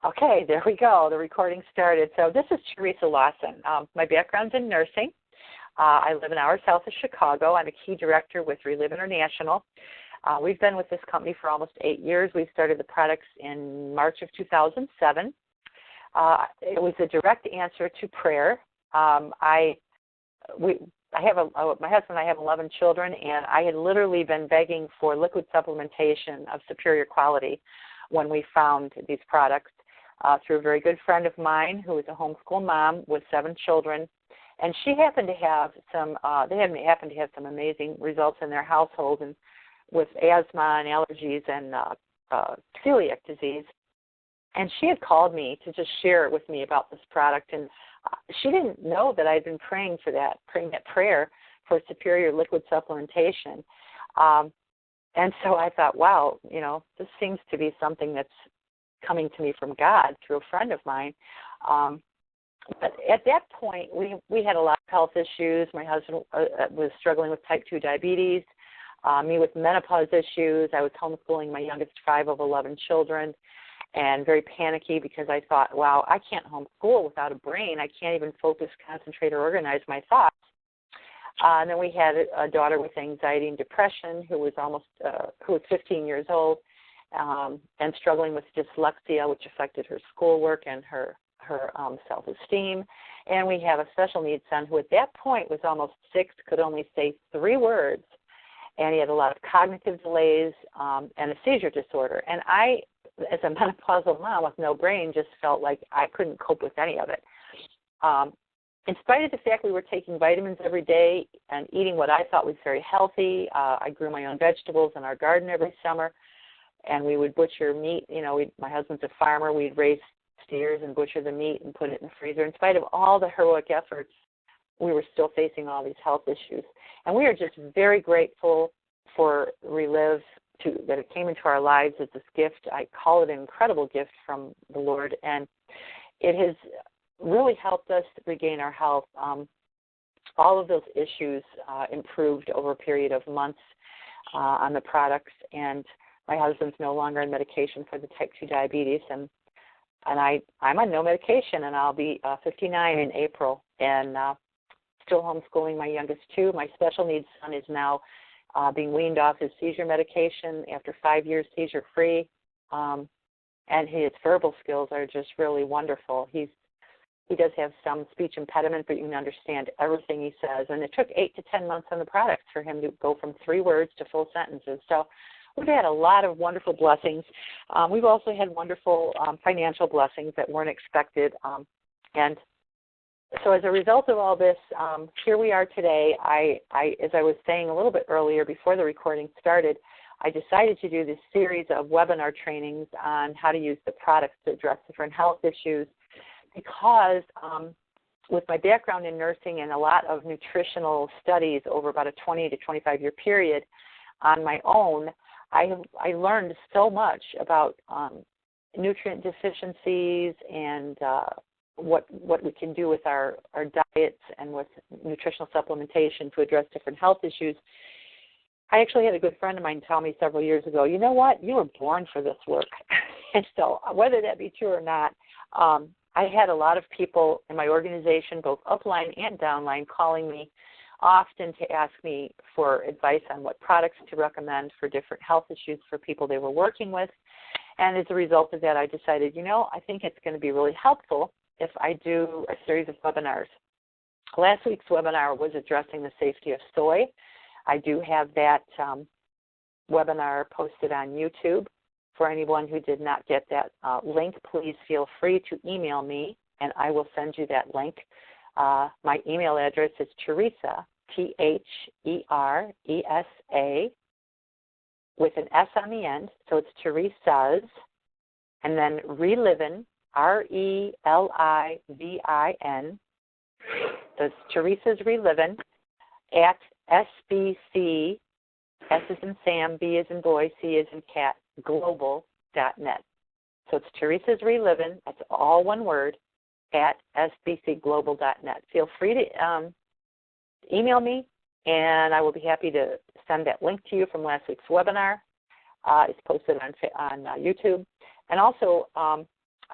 Okay, there we go. The recording started. So this is Teresa Lawson. My background's in nursing. I live an hour south of Chicago. I'm a key director with Reliv International. We've been with this company for almost 8 years. We started the products in March of 2007. It was a direct answer to prayer. My husband and I have 11 children, and I had literally been begging for liquid supplementation of superior quality when we found these products through a very good friend of mine who was a homeschool mom with 7 children. And she happened to have some, amazing results in their household and with asthma and allergies and celiac disease. And she had called me to just share with me about this product. And she didn't know that I'd been praying that prayer for superior liquid supplementation. And so I thought, wow, this seems to be something that's coming to me from God through a friend of mine. But at that point, we had a lot of health issues. My husband was struggling with type 2 diabetes, me with menopause issues. I was homeschooling my youngest 5 of 11 children and very panicky because I thought, wow, I can't homeschool without a brain. I can't even focus, concentrate, or organize my thoughts. And then we had a daughter with anxiety and depression who was 15 years old and struggling with dyslexia, which affected her schoolwork and her self-esteem. And we have a special needs son who at that point was almost 6, could only say 3 words, and he had a lot of cognitive delays and a seizure disorder. And I, as a menopausal mom with no brain, just felt like I couldn't cope with any of it. In spite of the fact we were taking vitamins every day and eating what I thought was very healthy, I grew my own vegetables in our garden every summer, and we would butcher meat. My husband's a farmer. We'd raise steers and butcher the meat and put it in the freezer. In spite of all the heroic efforts, we were still facing all these health issues. And we are just very grateful for Reliv, that it came into our lives as this gift. I call it an incredible gift from the Lord, and it has really helped us regain our health. All of those issues improved over a period of months on the products, and my husband's no longer on medication for the type 2 diabetes, and I'm on no medication, and I'll be 59 in April, and still homeschooling my youngest 2. My special needs son is now being weaned off his seizure medication after 5 years seizure-free, and his verbal skills are just really wonderful. He does have some speech impediment, but you can understand everything he says, and it took 8 to 10 months on the products for him to go from 3 words to full sentences. So we've had a lot of wonderful blessings. We've also had wonderful financial blessings that weren't expected. And so as a result of all this, here we are today. As I was saying a little bit earlier before the recording started, I decided to do this series of webinar trainings on how to use the products to address different health issues because with my background in nursing and a lot of nutritional studies over about a 20 to 25-year period on my own, I learned so much about nutrient deficiencies and what we can do with our diets and with nutritional supplementation to address different health issues. I actually had a good friend of mine tell me several years ago, you know what, you were born for this work. And so whether that be true or not, I had a lot of people in my organization, both upline and downline, calling me often to ask me for advice on what products to recommend for different health issues for people they were working with. And as a result of that, I decided, I think it's going to be really helpful if I do a series of webinars. Last week's webinar was addressing the safety of soy. I do have that webinar posted on YouTube. For anyone who did not get that link, please feel free to email me, and I will send you that link. My email address is Teresa, T-H-E-R-E-S-A, with an S on the end, so it's Teresa's, and then Relivin, R-E-L-I-V-I-N, so it's Teresa's Relivin, at SBC, S is in Sam, B is in boy, C is in cat, global.net. So it's Teresa's Relivin, that's all one word, at sbcglobal.net. Feel free to email me, and I will be happy to send that link to you from last week's webinar. It's posted on YouTube. And also,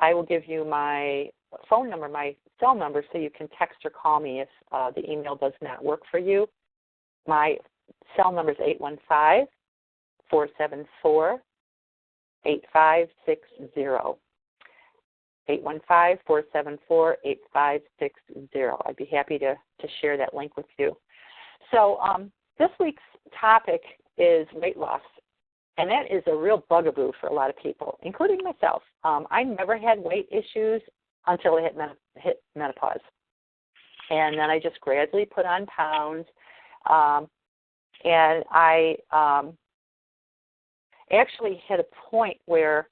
I will give you my phone number, my cell number, so you can text or call me if the email does not work for you. My cell number is 815-474-8560. 815-474-8560. I'd be happy to share that link with you. So this week's topic is weight loss, and that is a real bugaboo for a lot of people, including myself. I never had weight issues until I hit menopause, and then I just gradually put on pounds, and I actually hit a point where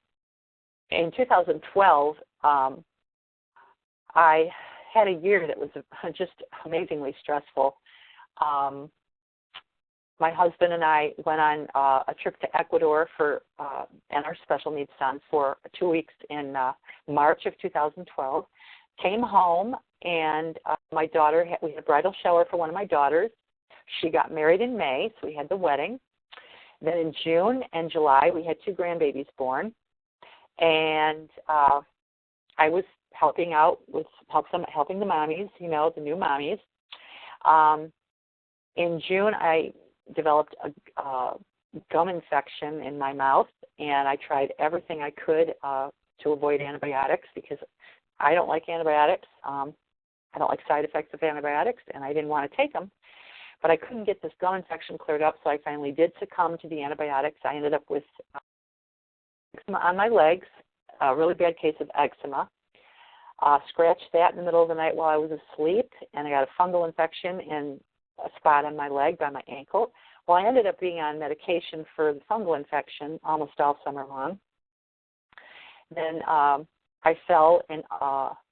in 2012, I had a year that was just amazingly stressful. My husband and I went on a trip to Ecuador and our special needs son for 2 weeks in March of 2012. Came home, and my daughter, we had a bridal shower for one of my daughters. She got married in May, so we had the wedding. Then in June and July, we had 2 grandbabies born. And I was helping out with helping the mommies, the new mommies. In June, I developed a gum infection in my mouth, and I tried everything I could to avoid antibiotics because I don't like antibiotics. I don't like side effects of antibiotics, and I didn't want to take them. But I couldn't get this gum infection cleared up, so I finally did succumb to the antibiotics. I ended up with eczema on my legs, a really bad case of eczema. Scratched that in the middle of the night while I was asleep, and I got a fungal infection in a spot on my leg by my ankle. Well, I ended up being on medication for the fungal infection almost all summer long. Then I fell in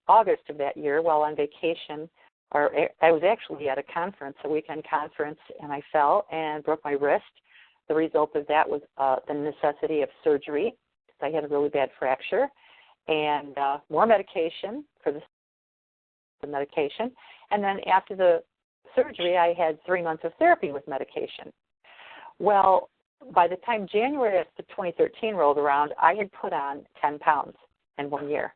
August of that year while on vacation, or I was actually at a conference, a weekend conference, and I fell and broke my wrist. The result of that was the necessity of surgery. I had a really bad fracture, and more medication for the medication. And then after the surgery, I had 3 months of therapy with medication. Well, by the time January of 2013 rolled around, I had put on 10 pounds in 1 year.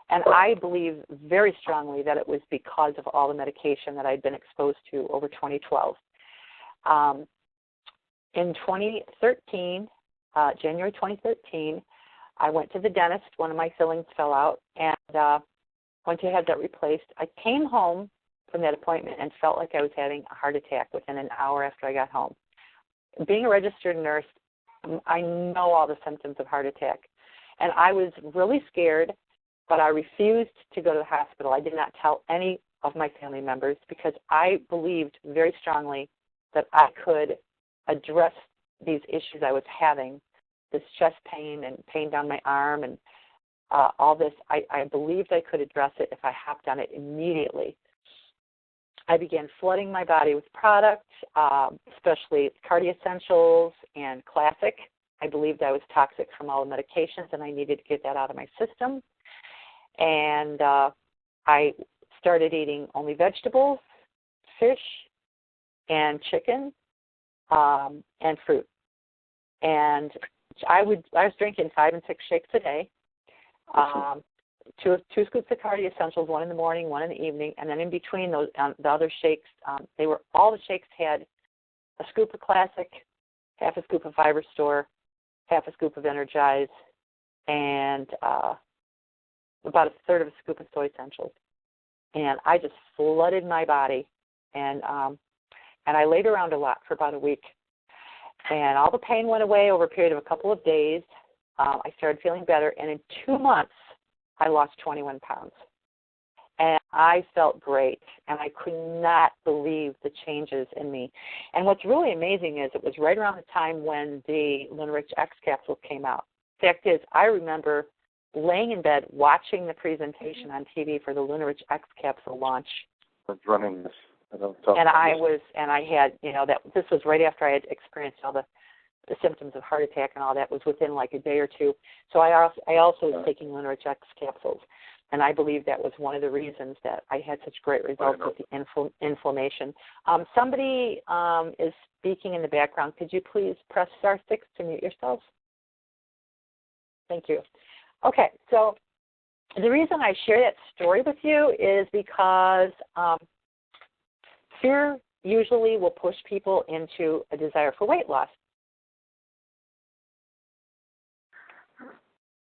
And I believe very strongly that it was because of all the medication that I'd been exposed to over 2012. In 2013, January 2013, I went to the dentist. One of my fillings fell out, and went to have that replaced. I came home from that appointment and felt like I was having a heart attack within an hour after I got home. Being a registered nurse, I know all the symptoms of heart attack, and I was really scared, but I refused to go to the hospital. I did not tell any of my family members because I believed very strongly that I could address these issues I was having, this chest pain and pain down my arm and all this. I believed I could address it if I hopped on it immediately. I began flooding my body with products, especially Cardi Essentials and Classic. I believed I was toxic from all the medications, and I needed to get that out of my system. And I started eating only vegetables, fish, and chicken, and fruit. And I was drinking 5 and 6 shakes a day. Two scoops of Cardi Essentials, 1 in the morning, 1 in the evening, and then in between those, the other shakes, all the shakes had a scoop of Classic, half a scoop of Fiber Store, half a scoop of Energize, and about a third of a scoop of Soy Essentials. And I just flooded my body, and I laid around a lot for about a week. And all the pain went away over a period of a couple of days. I started feeling better, and in 2 months, I lost 21 pounds. And I felt great, and I could not believe the changes in me. And what's really amazing is it was right around the time when the Lunarich X capsule came out. Fact is, I remember laying in bed watching the presentation on TV for the Lunarich X capsule launch. I was running this. I had, this was right after I had experienced all the symptoms of heart attack and all that. Was within like a day or two. So I also was taking Lunarich X capsules, and I believe that was one of the reasons that I had such great results with the inflammation. Somebody is speaking in the background. Could you please press *6 to mute yourself? Thank you. Okay, so The reason I share that story with you is because fear usually will push people into a desire for weight loss.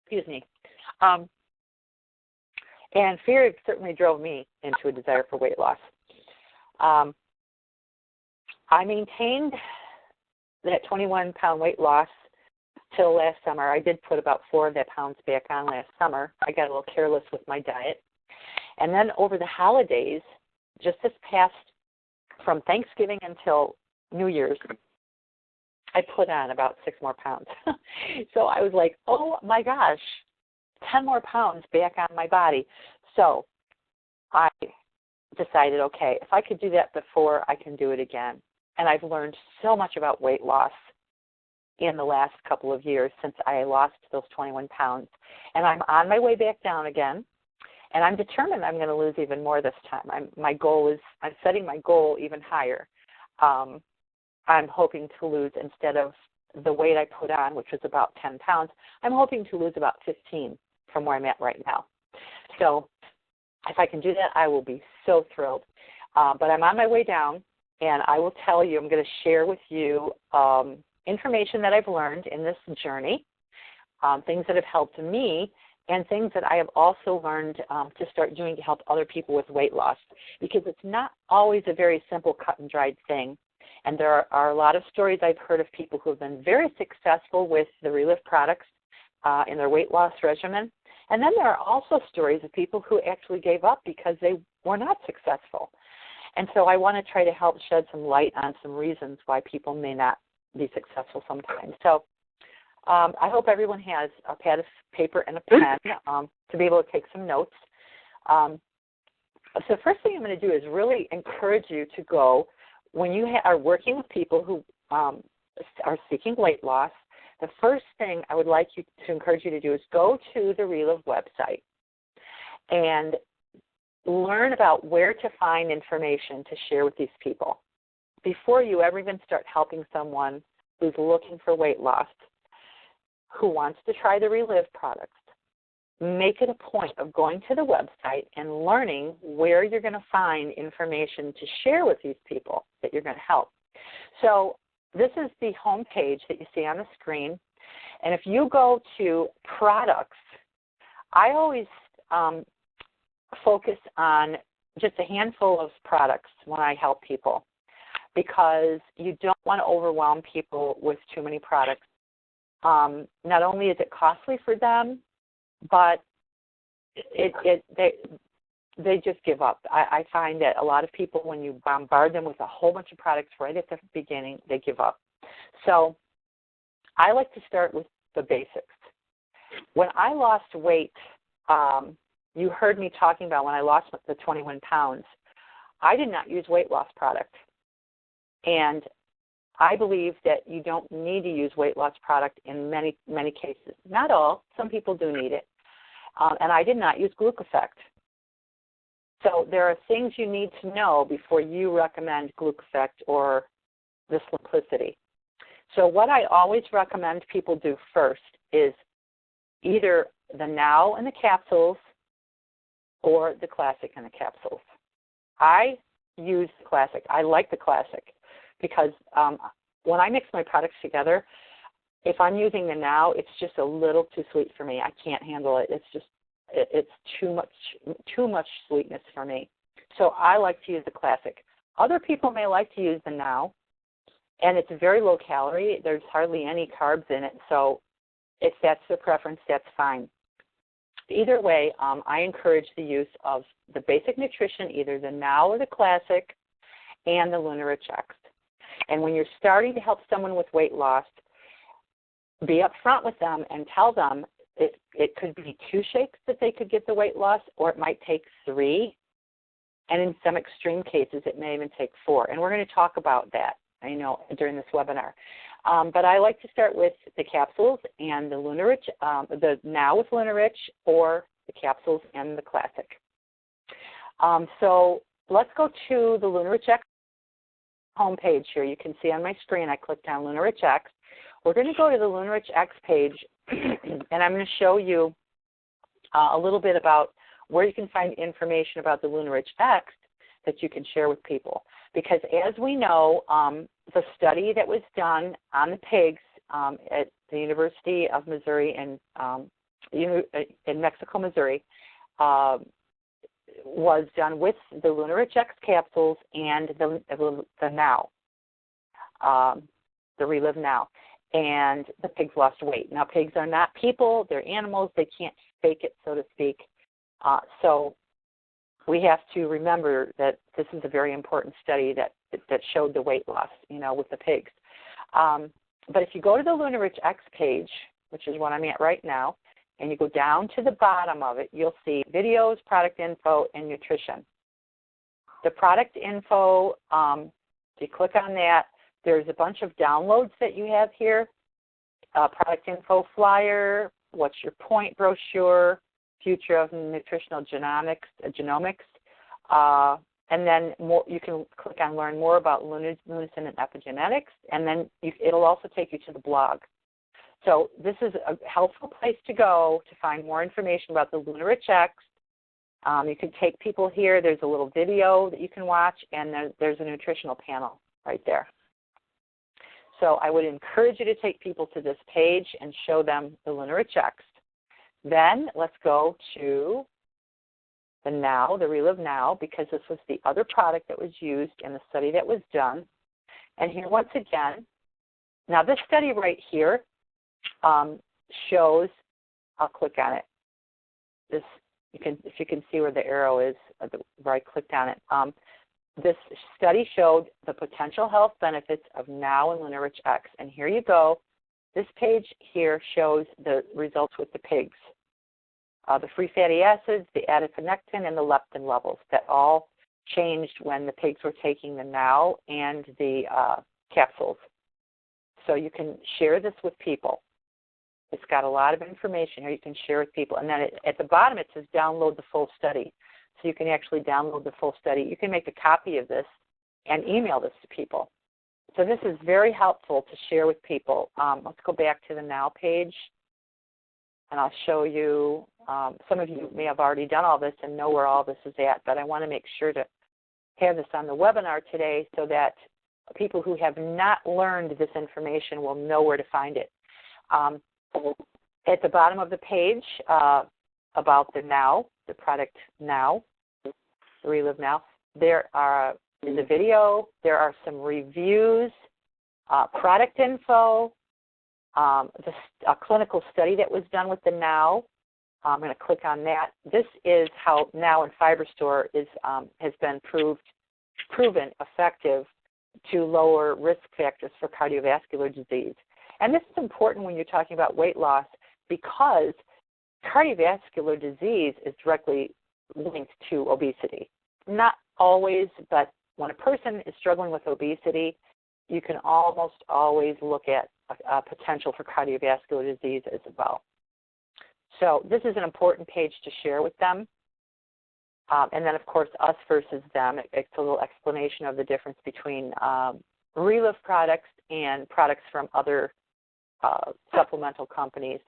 Excuse me. And fear certainly drove me into a desire for weight loss. I maintained that 21-pound weight loss till last summer. I did put about 4 of that pounds back on last summer. I got a little careless with my diet. And then over the holidays, just this past, from Thanksgiving until New Year's, I put on about 6 more pounds. So I was like, oh my gosh, 10 more pounds back on my body. So I decided, okay, if I could do that before, I can do it again. And I've learned so much about weight loss in the last couple of years since I lost those 21 pounds. And I'm on my way back down again. And I'm determined I'm going to lose even more this time. I'm setting my goal even higher. I'm hoping to lose, instead of the weight I put on, which was about 10 pounds, I'm hoping to lose about 15 from where I'm at right now. So if I can do that, I will be so thrilled. But I'm on my way down, and I will tell you, I'm going to share with you information that I've learned in this journey, things that have helped me, and things that I have also learned to start doing to help other people with weight loss, because it's not always a very simple cut and dried thing. And there are a lot of stories I've heard of people who have been very successful with the Reliv products in their weight loss regimen. And then there are also stories of people who actually gave up because they were not successful. And so I want to try to help shed some light on some reasons why people may not be successful sometimes. So I hope everyone has a pad of paper and a pen to be able to take some notes. So the first thing I'm going to do is really encourage you to go, when you are working with people who are seeking weight loss, the first thing I would like you to encourage you to do is go to the Reliv website and learn about where to find information to share with these people. Before you ever even start helping someone who's looking for weight loss, who wants to try the Reliv products, make it a point of going to the website and learning where you're going to find information to share with these people that you're going to help. So this is the home page that you see on the screen. And if you go to products, I always focus on just a handful of products when I help people, because you don't want to overwhelm people with too many products. Not only is it costly for them, but they just give up. I find that a lot of people, when you bombard them with a whole bunch of products right at the beginning, they give up. So I like to start with the basics. When I lost weight, you heard me talking about when I lost the 21 pounds, I did not use weight loss product. And I believe that you don't need to use weight loss product in many, many cases. Not all. Some people do need it. And I did not use Glucofect. So there are things you need to know before you recommend Glucofect or the Simplicity. So what I always recommend people do first is either the Now in the capsules or the Classic in the capsules. I use the Classic. I like the Classic because when I mix my products together, if I'm using the Now, it's just a little too sweet for me. I can't handle it. It's too much sweetness for me. So I like to use the Classic. Other people may like to use the Now, and it's very low calorie. There's hardly any carbs in it. So if that's their preference, that's fine. Either way, I encourage the use of the basic nutrition, either the Now or the Classic, and the Lunarich X. And when you're starting to help someone with weight loss, be upfront with them and tell them it could be 2 shakes that they could get the weight loss, or it might take 3. And in some extreme cases, it may even take 4. And we're going to talk about that, during this webinar. But I like to start with the capsules and the Lunarich, the Now with Lunarich, or the capsules and the Classic. So let's go to the Lunarich X homepage here. You can see on my screen I clicked on Lunarich X. We're going to go to the Lunarich X page, and I'm going to show you a little bit about where you can find information about the Lunarich X that you can share with people. Because as we know, the study that was done on the pigs at the University of Missouri in Mexico, Missouri, was done with the Lunarich X capsules and the Now, the Reliv Now. And the pigs lost weight. Now, pigs are not people. They're animals. They can't fake it, so to speak. So we have to remember that this is a very important study that showed the weight loss, with the pigs. But if you go to the Lunarich X page, which is what I'm at right now, and you go down to the bottom of it, you'll see videos, product info, and nutrition. The product info, if you click on that, there's a bunch of downloads that you have here. Product info flyer, what's your point brochure, future of nutritional genomics, and then you can click on learn more about lunasin and epigenetics, and then it'll also take you to the blog. So this is a helpful place to go to find more information about the Lunarich X. You can take people here. There's a little video that you can watch, and there's a nutritional panel right there. So I would encourage you to take people to this page and show them the Lunarich X. Then let's go to the Now, the Reliv Now, because this was the other product that was used in the study that was done. And here, once again, now this study right here shows, I'll click on it. If you can see where the arrow is, where I clicked on it. This study showed the potential health benefits of Now and Lunarich X. And here you go. This page here shows the results with the pigs. The free fatty acids, the adiponectin, and the leptin levels that all changed when the pigs were taking the Now and the capsules. So you can share this with people. It's got a lot of information here you can share with people. And then at the bottom it says download the full study. So you can actually download the full study. You can make a copy of this and email this to people. So this is very helpful to share with people. Let's go back to the Now page, and I'll show you. Some of you may have already done all this and know where all this is at, but I want to make sure to have this on the webinar today so that people who have not learned this information will know where to find it. At the bottom of the page, about the Now, the product Now, the Reliv Now, there are in the video, there are some reviews, product info, a clinical study that was done with the Now. I'm going to click on that. This is how Now and FiberStore has been proven effective to lower risk factors for cardiovascular disease. And this is important when you're talking about weight loss because cardiovascular disease is directly linked to obesity. Not always, but when a person is struggling with obesity, you can almost always look at a potential for cardiovascular disease as well. So this is an important page to share with them. And then, of course, us versus them. It's a little explanation of the difference between Reliv products and products from other supplemental companies.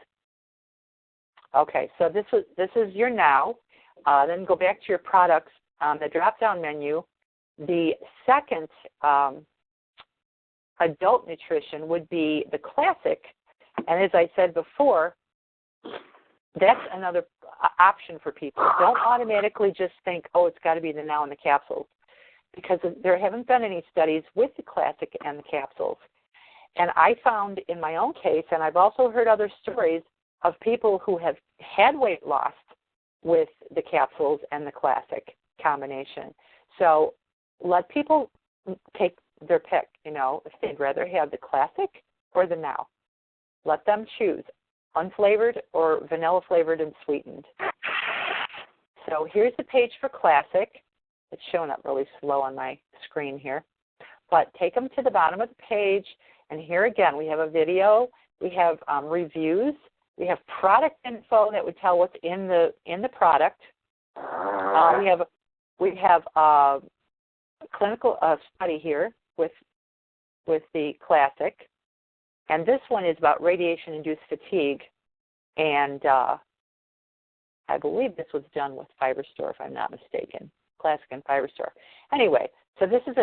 Okay, so this is your Now. Then go back to your products. The drop-down menu. The second adult nutrition would be the Classic. And as I said before, that's another option for people. Don't automatically just think, oh, it's got to be the Now and the capsules, because there haven't been any studies with the Classic and the capsules. And I found in my own case, and I've also heard other stories of people who have had weight loss with the capsules and the Classic combination. So let people take their pick, if they'd rather have the Classic or the Now. Let them choose, unflavored or vanilla flavored and sweetened. So here's the page for Classic. It's showing up really slow on my screen here. But take them to the bottom of the page, and here again we have a video, we have reviews, we have product info that would tell what's in the product. We have a clinical study here with the Classic, and this one is about radiation-induced fatigue, and I believe this was done with Fiberstore, if I'm not mistaken, Classic and Fiberstore. Anyway, so this is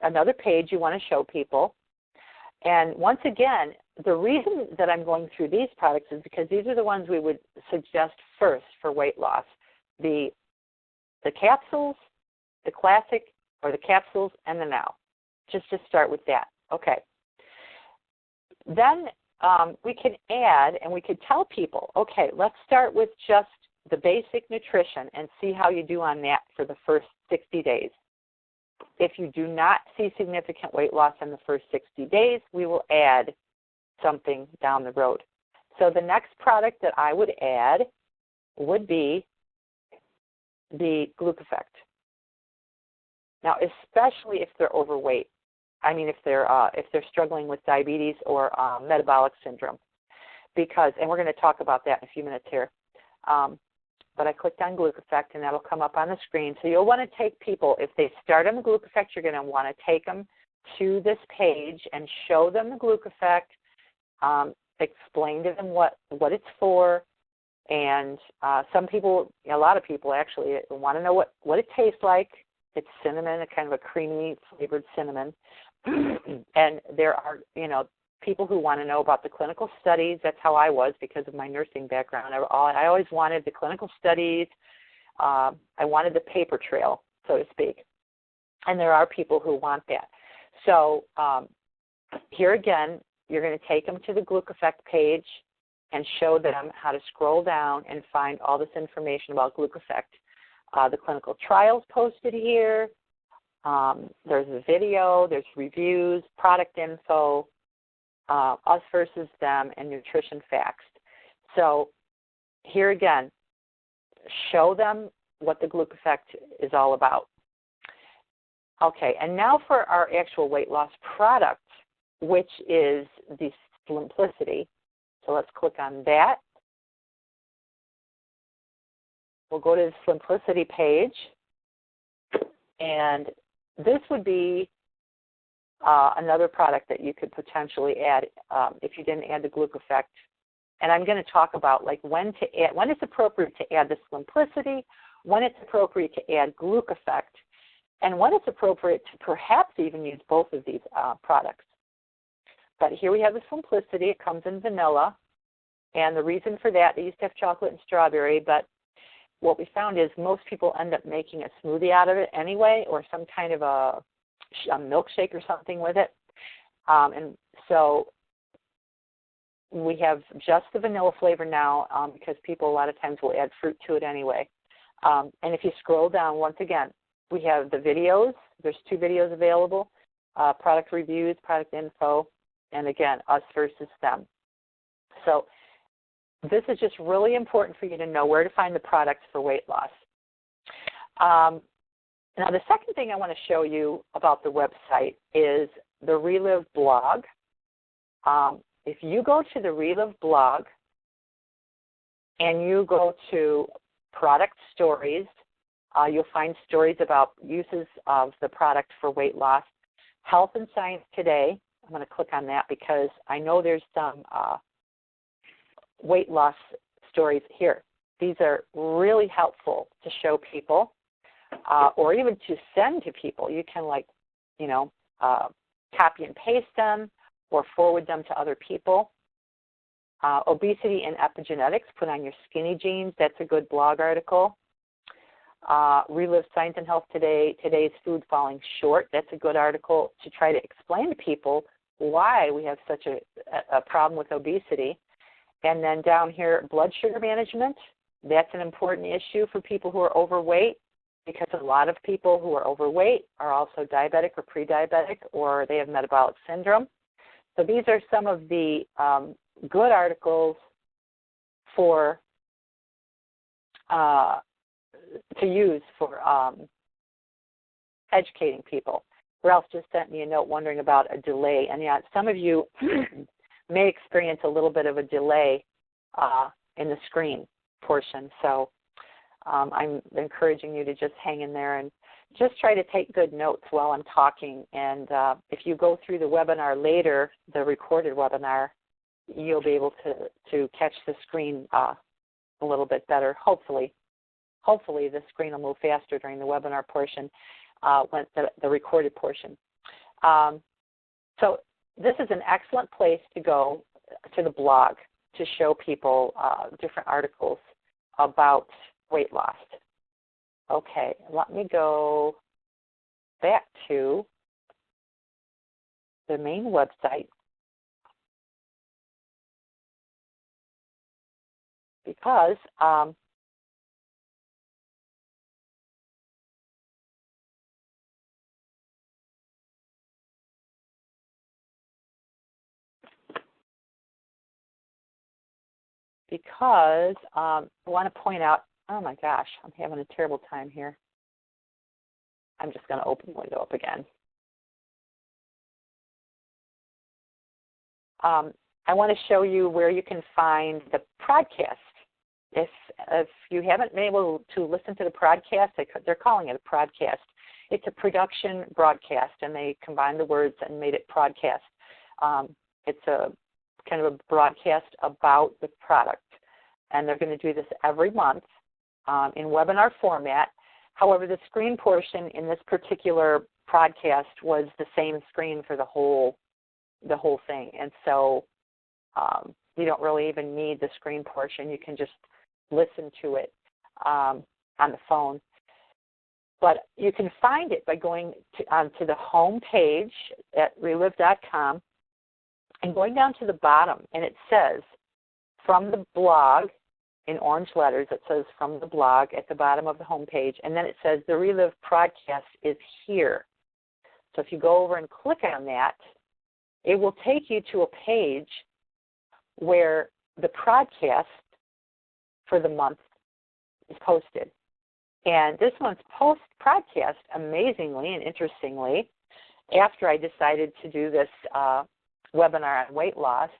another page you want to show people. And once again, the reason that I'm going through these products is because these are the ones we would suggest first for weight loss. The capsules, the Classic, or the capsules, and the Now. Just start with that. Okay. Then we can add, and we could tell people, okay, let's start with just the basic nutrition and see how you do on that for the first 60 days. If you do not see significant weight loss in the first 60 days, we will add something down the road. So the next product that I would add would be the Glucofect. Now, especially if they're overweight. I mean, if they're struggling with diabetes or metabolic syndrome, because, and we're going to talk about that in a few minutes here. But I clicked on Glucofect, and that'll come up on the screen. So you'll want to take people, if they start on the Glucofect, you're going to want to take them to this page and show them the Glucofect, explain to them what it's for, and some people, a lot of people actually, want to know what it tastes like. It's cinnamon, a kind of a creamy flavored cinnamon. And there are, people who want to know about the clinical studies. That's how I was because of my nursing background. I always wanted the clinical studies. I wanted the paper trail, so to speak. And there are people who want that. So here again, you're going to take them to the Glucofect page and show them how to scroll down and find all this information about Glucofect. The clinical trials posted here. There's a video, there's reviews, product info, us versus them, and nutrition facts. So here again, show them what the Glucofect is all about. Okay, and now for our actual weight loss product, which is the Simplicity. So let's click on that. We'll go to the Simplicity page, and this would be another product that you could potentially add if you didn't add the Glucofect. And I'm going to talk about when it's appropriate to add the Simplicity, when it's appropriate to add Glucofect, and when it's appropriate to perhaps even use both of these products. But here we have the Simplicity. It comes in vanilla, and the reason for that, they used to have chocolate and strawberry, but what we found is most people end up making a smoothie out of it anyway, or some kind of a milkshake or something with it. And so we have just the vanilla flavor now because people a lot of times will add fruit to it anyway. And if you scroll down, once again, we have the videos. There's 2 videos available, product reviews, product info, and again, us versus them. So this is just really important for you to know where to find the products for weight loss. Now, the second thing I want to show you about the website is the Reliv blog. If you go to the Reliv blog and you go to product stories, you'll find stories about uses of the product for weight loss. Health and Science Today, I'm going to click on that because I know there's some weight loss stories here. These are really helpful to show people or even to send to people. You can copy and paste them or forward them to other people. Obesity and Epigenetics, put on your skinny jeans. That's a good blog article. Relive Science and Health Today, Today's Food Falling Short. That's a good article to try to explain to people why we have such a problem with obesity. And then down here, blood sugar management. That's an important issue for people who are overweight because a lot of people who are overweight are also diabetic or pre-diabetic or they have metabolic syndrome. So these are some of the good articles for to use for educating people. Ralph just sent me a note wondering about a delay. And yeah, some of you may experience a little bit of a delay in the screen portion. So I'm encouraging you to just hang in there and just try to take good notes while I'm talking. And if you go through the webinar later, the recorded webinar, you'll be able to catch the screen a little bit better, hopefully. Hopefully the screen will move faster during the webinar portion, the recorded portion. So this is an excellent place to go to the blog to show people different articles about weight loss. Okay, let me go back to the main website because I want to point out, oh my gosh, I'm having a terrible time here. I'm just going to open the window up again. I want to show you where you can find the podcast. If you haven't been able to listen to the podcast, they're calling it a podcast. It's a production broadcast, and they combined the words and made it podcast. It's a kind of a broadcast about the product, and they're going to do this every month in webinar format. However, the screen portion in this particular podcast was the same screen for the whole thing, and so you don't really even need the screen portion. You can just listen to it on the phone. But you can find it by going to the home page at reliv.com and going down to the bottom, and it says from the blog, in orange letters, it says from the blog at the bottom of the home page, and then it says the Reliv podcast is here. So if you go over and click on that, it will take you to a page where the podcast for the month is posted. And this month's podcast, amazingly and interestingly, after I decided to do this webinar on weight loss,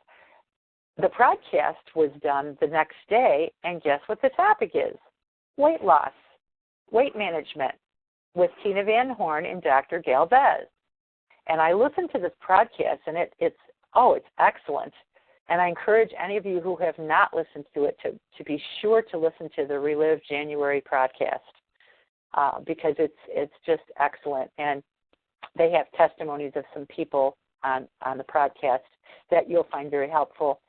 the podcast was done the next day, and guess what the topic is? Weight loss, weight management with Tina Van Horn and Dr. Galvez. And I listened to this podcast, and it's excellent. And I encourage any of you who have not listened to it to be sure to listen to the Reliv January podcast because it's just excellent. And they have testimonies of some people on the podcast that you'll find very helpful.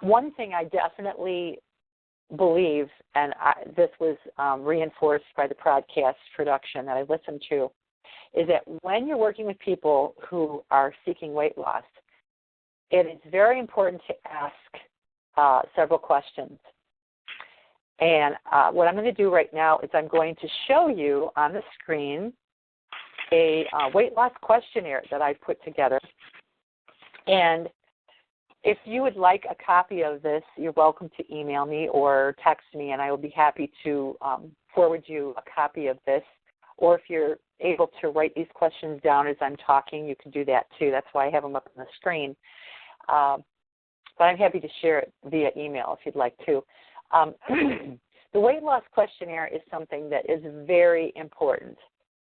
One thing I definitely believe, and this was reinforced by the podcast production that I listened to, is that when you're working with people who are seeking weight loss, it is very important to ask several questions. And what I'm going to do right now is I'm going to show you on the screen a weight loss questionnaire that I put together. And if you would like a copy of this, you're welcome to email me or text me, and I will be happy to forward you a copy of this. Or if you're able to write these questions down as I'm talking, you can do that too. That's why I have them up on the screen. But I'm happy to share it via email if you'd like to. The weight loss questionnaire is something that is very important.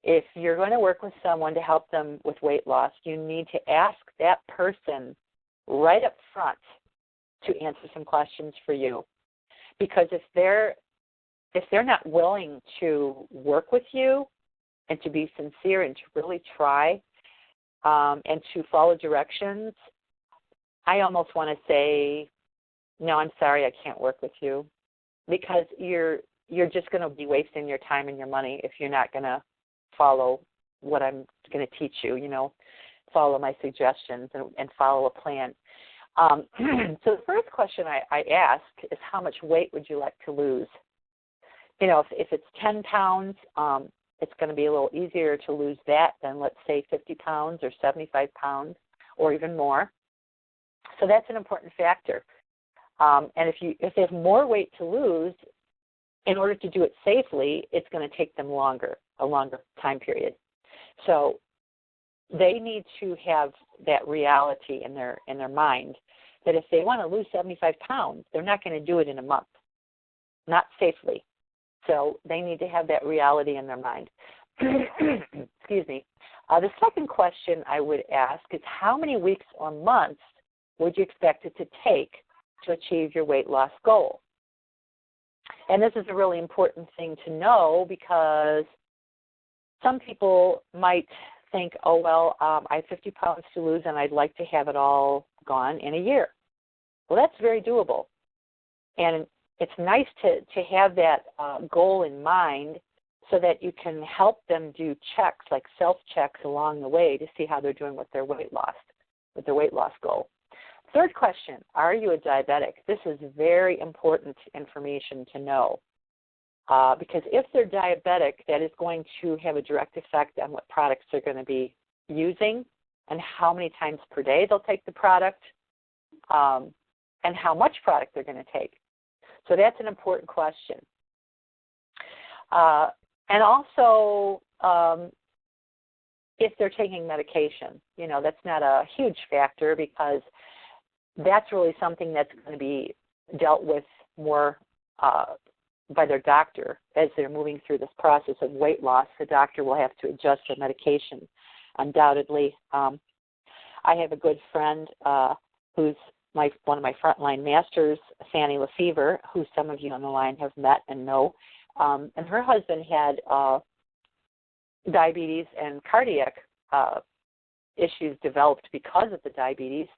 If you're going to work with someone to help them with weight loss, you need to ask that person right up front to answer some questions for you. Because if they're not willing to work with you and to be sincere and to really try and to follow directions, I almost want to say, no, I'm sorry, I can't work with you, because you're just going to be wasting your time and your money if you're not going to follow what I'm going to teach you, follow my suggestions and follow a plan. So the first question I ask is, how much weight would you like to lose? If it's 10 pounds, it's going to be a little easier to lose that than, let's say, 50 pounds or 75 pounds or even more. So that's an important factor. And if they have more weight to lose, in order to do it safely, it's going to take them a longer time period. So they need to have that reality in their mind that if they want to lose 75 pounds, they're not going to do it in a month, not safely. So they need to have that reality in their mind. Excuse me. The second question I would ask is, how many weeks or months would you expect it to take to achieve your weight loss goal. And this is a really important thing to know because some people might think, oh, well, I have 50 pounds to lose and I'd like to have it all gone in a year. Well, that's very doable. And it's nice to have that goal in mind so that you can help them do checks, like self-checks along the way to see how they're doing with their weight loss goal. Third question, are you a diabetic? This is very important information to know because if they're diabetic, that is going to have a direct effect on what products they're going to be using and how many times per day they'll take the product and how much product they're going to take. So that's an important question. And also, if they're taking medication, that's not a huge factor because that's really something that's going to be dealt with more by their doctor as they're moving through this process of weight loss. The doctor will have to adjust their medication, undoubtedly. I have a good friend who's one of my frontline masters, Fannie Lefevre, who some of you on the line have met and know. And her husband had diabetes and cardiac issues developed because of the diabetes.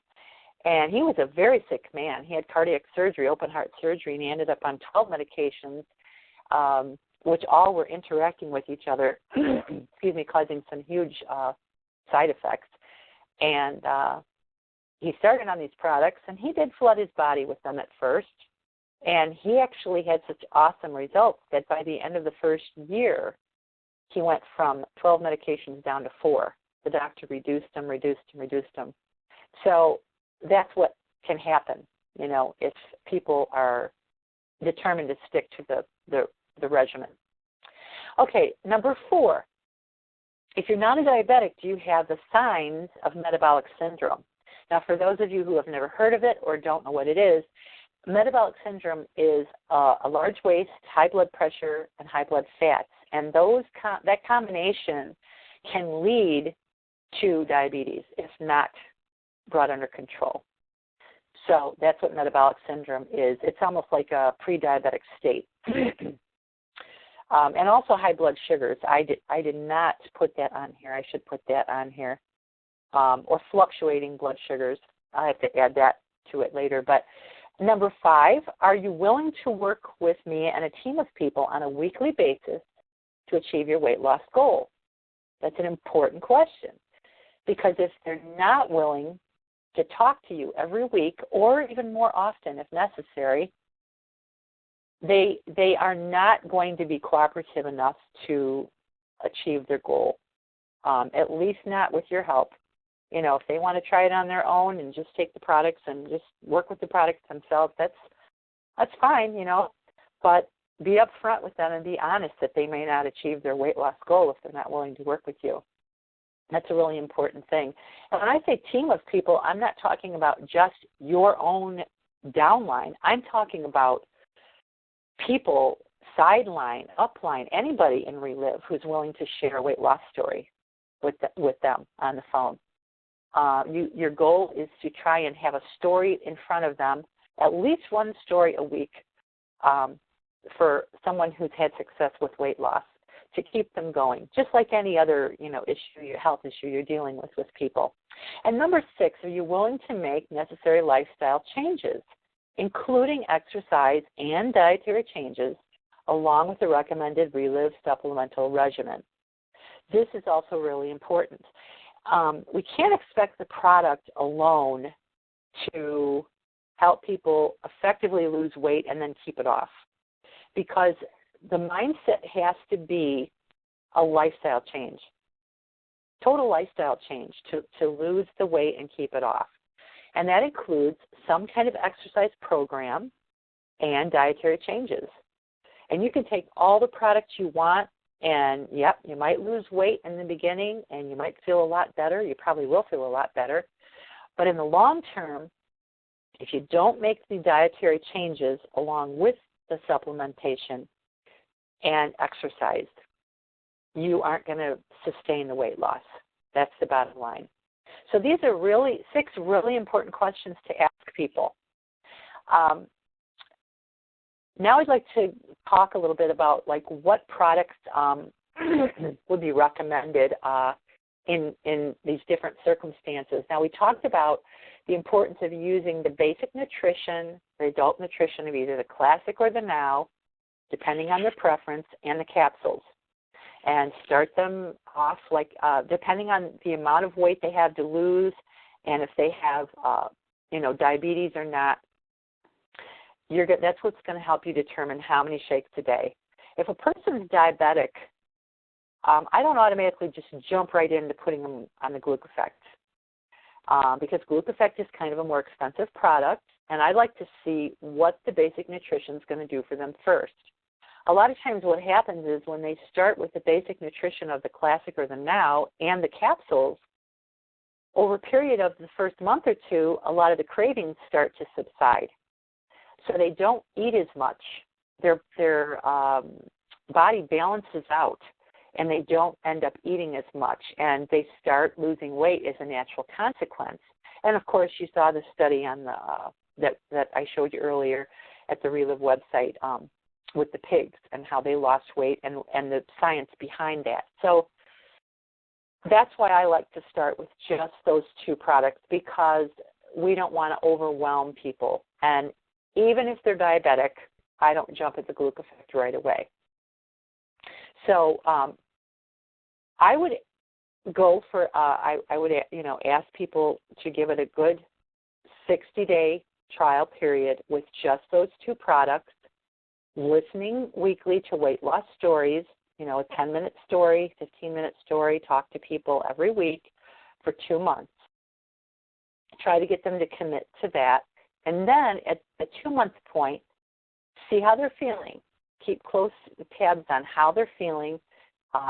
And he was a very sick man. He had cardiac surgery, open heart surgery, and he ended up on 12 medications, which all were interacting with each other, causing some huge side effects. And he started on these products, and he did flood his body with them at first. And he actually had such awesome results that by the end of the first year, he went from 12 medications down to 4. The doctor reduced them. So that's what can happen, if people are determined to stick to the regimen. Okay, number 4, if you're not a diabetic, do you have the signs of metabolic syndrome? Now, for those of you who have never heard of it or don't know what it is, metabolic syndrome is a large waist, high blood pressure, and high blood fats, and that combination can lead to diabetes if not brought under control. So that's what metabolic syndrome is. It's almost like a pre-diabetic state. And also high blood sugars. I did not put that on here. I should put that on here. Or fluctuating blood sugars. I have to add that to it later. But number 5, are you willing to work with me and a team of people on a weekly basis to achieve your weight loss goal? That's an important question because if they're not willing to talk to you every week or even more often if necessary, they are not going to be cooperative enough to achieve their goal, at least not with your help. If they want to try it on their own and just take the products and just work with the products themselves, that's fine, but be upfront with them and be honest that they may not achieve their weight loss goal if they're not willing to work with you. That's a really important thing. And when I say team of people, I'm not talking about just your own downline. I'm talking about people, sideline, upline, anybody in Reliv who's willing to share a weight loss story with them on the phone. Your goal is to try and have a story in front of them, at least one story a week for someone who's had success with weight loss to keep them going, just like any other health issue you're dealing with people. And number 6, are you willing to make necessary lifestyle changes, including exercise and dietary changes, along with the recommended Reliv supplemental regimen? This is also really important. We can't expect the product alone to help people effectively lose weight and then keep it off, because the mindset has to be a lifestyle change, total lifestyle change to lose the weight and keep it off. And that includes some kind of exercise program and dietary changes. And you can take all the products you want, and yep, you might lose weight in the beginning and you might feel a lot better. You probably will feel a lot better. But in the long term, if you don't make the dietary changes along with the supplementation and exercise, you aren't going to sustain the weight loss. That's the bottom line. So these are 6 really important questions to ask people. Now I'd like to talk a little bit about like what products would be recommended in these different circumstances. Now we talked about the importance of using the basic nutrition, the adult nutrition of either the classic or the now, depending on their preference, and the capsules. And start them off like depending on the amount of weight they have to lose, and if they have diabetes or not. That's what's going to help you determine how many shakes a day. If a person is diabetic, I don't automatically just jump right into putting them on the Glucofect because Glucofect is kind of a more expensive product, and I'd like to see what the basic nutrition is going to do for them first. A lot of times what happens is when they start with the basic nutrition of the classic or the now and the capsules, over a period of the first month or two, a lot of the cravings start to subside. So they don't eat as much. Their body balances out, and they don't end up eating as much, and they start losing weight as a natural consequence. And, of course, you saw the study on that I showed you earlier at the Reliv website with the pigs and how they lost weight and the science behind that. So that's why I like to start with just those two products, because we don't want to overwhelm people. And even if they're diabetic, I don't jump at the Glucofect right away. So I would go for I would ask people to give it a good 60-day trial period with just those two products, listening weekly to weight loss stories, a 10-minute story, 15-minute story, talk to people every week for 2 months. Try to get them to commit to that. And then at the 2-month point, see how they're feeling. Keep close tabs on how they're feeling,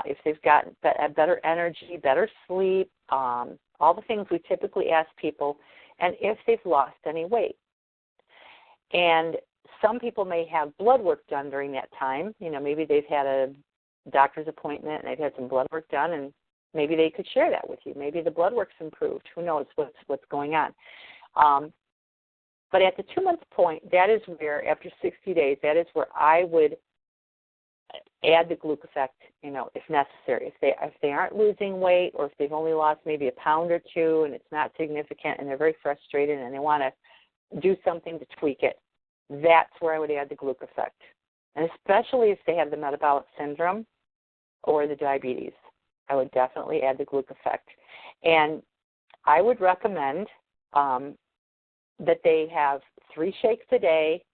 if they've got better energy, better sleep, all the things we typically ask people, and if they've lost any weight. And some people may have blood work done during that time. Maybe they've had a doctor's appointment and they've had some blood work done, and maybe they could share that with you. Maybe the blood work's improved. Who knows what's going on. But at the 2-month point, that is where, after 60 days, that is where I would add the Glucofect, if necessary. If they aren't losing weight, or if they've only lost maybe a pound or two and it's not significant and they're very frustrated and they want to do something to tweak it, that's where I would add the Glucofect. And especially if they have the metabolic syndrome or the diabetes, I would definitely add the Glucofect. And I would recommend that they have 3 shakes a day,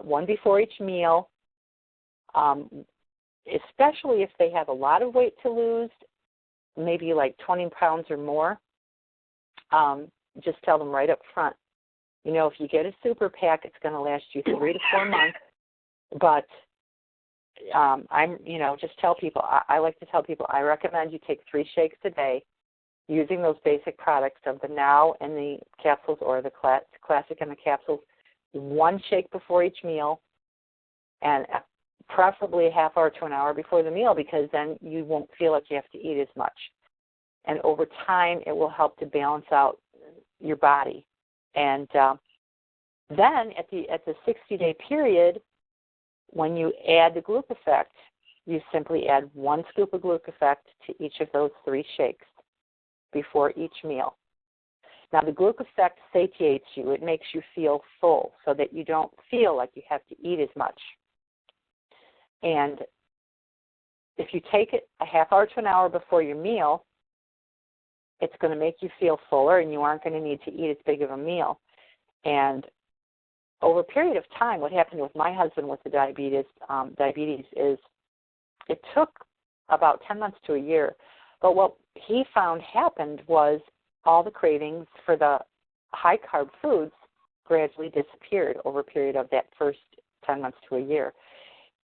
1 before each meal, especially if they have a lot of weight to lose, maybe like 20 pounds or more. Just tell them right up front, if you get a super pack, it's going to last you 3 to 4 months. But just tell people, I like to tell people, I recommend you take 3 shakes a day using those basic products of the now and the capsules, or the classic and the capsules, 1 shake before each meal, and preferably a half hour to an hour before the meal, because then you won't feel like you have to eat as much. And over time, it will help to balance out your body. And then at the 60-day period, when you add the Glucofect, you simply add 1 scoop of Glucofect to each of those 3 shakes before each meal. Now, the Glucofect satiates you. It makes you feel full so that you don't feel like you have to eat as much. And if you take it a half hour to an hour before your meal, it's going to make you feel fuller, and you aren't going to need to eat as big of a meal. And over a period of time, what happened with my husband with the diabetes is it took about 10 months to a year. But what he found happened was all the cravings for the high-carb foods gradually disappeared over a period of that first 10 months to a year.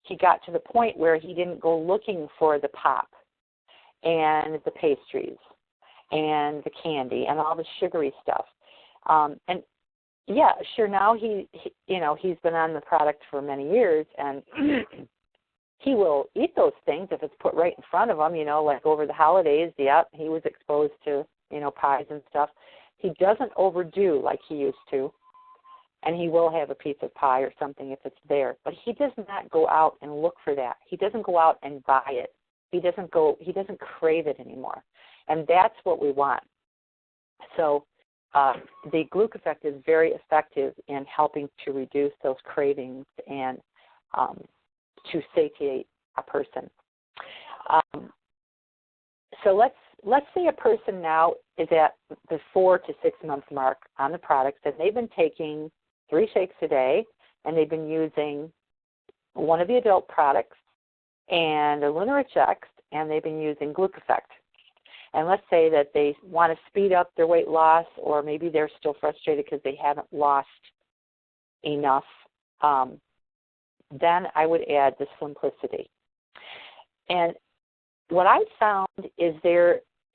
He got to the point where he didn't go looking for the pop and the pastries and the candy and all the sugary stuff. And yeah, sure, now he's been on the product for many years, and he will eat those things if it's put right in front of him, like over the holidays. Yep, he was exposed to, pies and stuff. He doesn't overdo like he used to. and he will have a piece of pie or something if it's there. But he does not go out and look for that. He doesn't go out and buy it. He doesn't crave it anymore. And that's what we want. So the Gluc effect is very effective in helping to reduce those cravings and to satiate a person. So let's say a person now is at the 4 to 6 month mark on the products, and they've been taking 3 shakes a day, and they've been using one of the adult products and a Lunarich X, and they've been using Gluc effect. And let's say that they want to speed up their weight loss, or maybe they're still frustrated because they haven't lost enough, then I would add the Simplicity. And what I've found is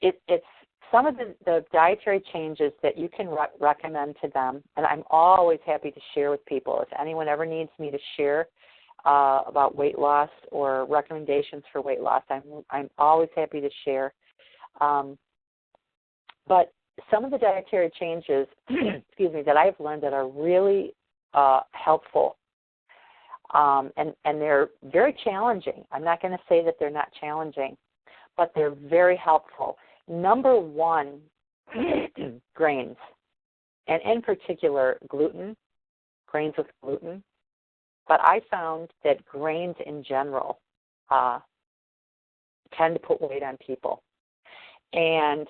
it's some of the dietary changes that you can recommend to them, and I'm always happy to share with people. If anyone ever needs me to share about weight loss or recommendations for weight loss, I'm always happy to share. But some of the dietary changes, excuse me, that I've learned that are really helpful, and they're very challenging. I'm not going to say that they're not challenging, but they're very helpful. Number one, grains, and in particular gluten, grains with gluten. But I found that grains in general tend to put weight on people. And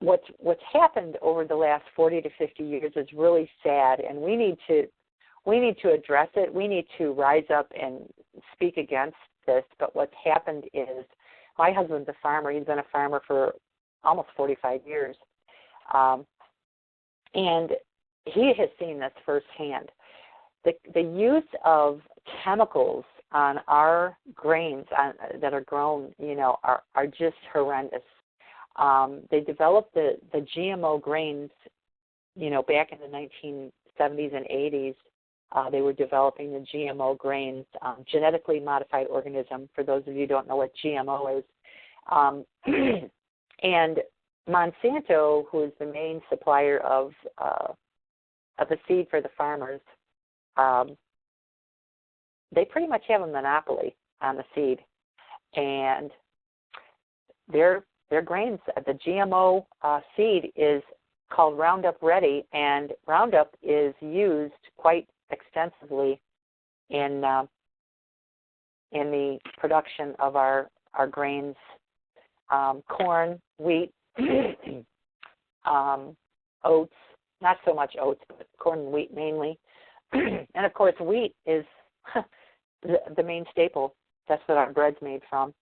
what's happened over the last 40 to 50 years is really sad, and we need to address it. We need to rise up and speak against this. But what's happened is, my husband's a farmer. He's been a farmer for almost 45 years. And he has seen this firsthand. The use of chemicals on our grains that are grown, are just horrendous. They developed the GMO grains, back in the 1970s and 80s. They were developing the GMO grains, genetically modified organism, for those of you who don't know what GMO is. And Monsanto, who is the main supplier of the seed for the farmers, they pretty much have a monopoly on the seed. And their grains, the GMO seed is called Roundup Ready, and Roundup is used quite extensively in the production of our grains, corn, wheat, oats, not so much oats, but corn and wheat mainly. And of course, wheat is the main staple. That's what our bread's made from.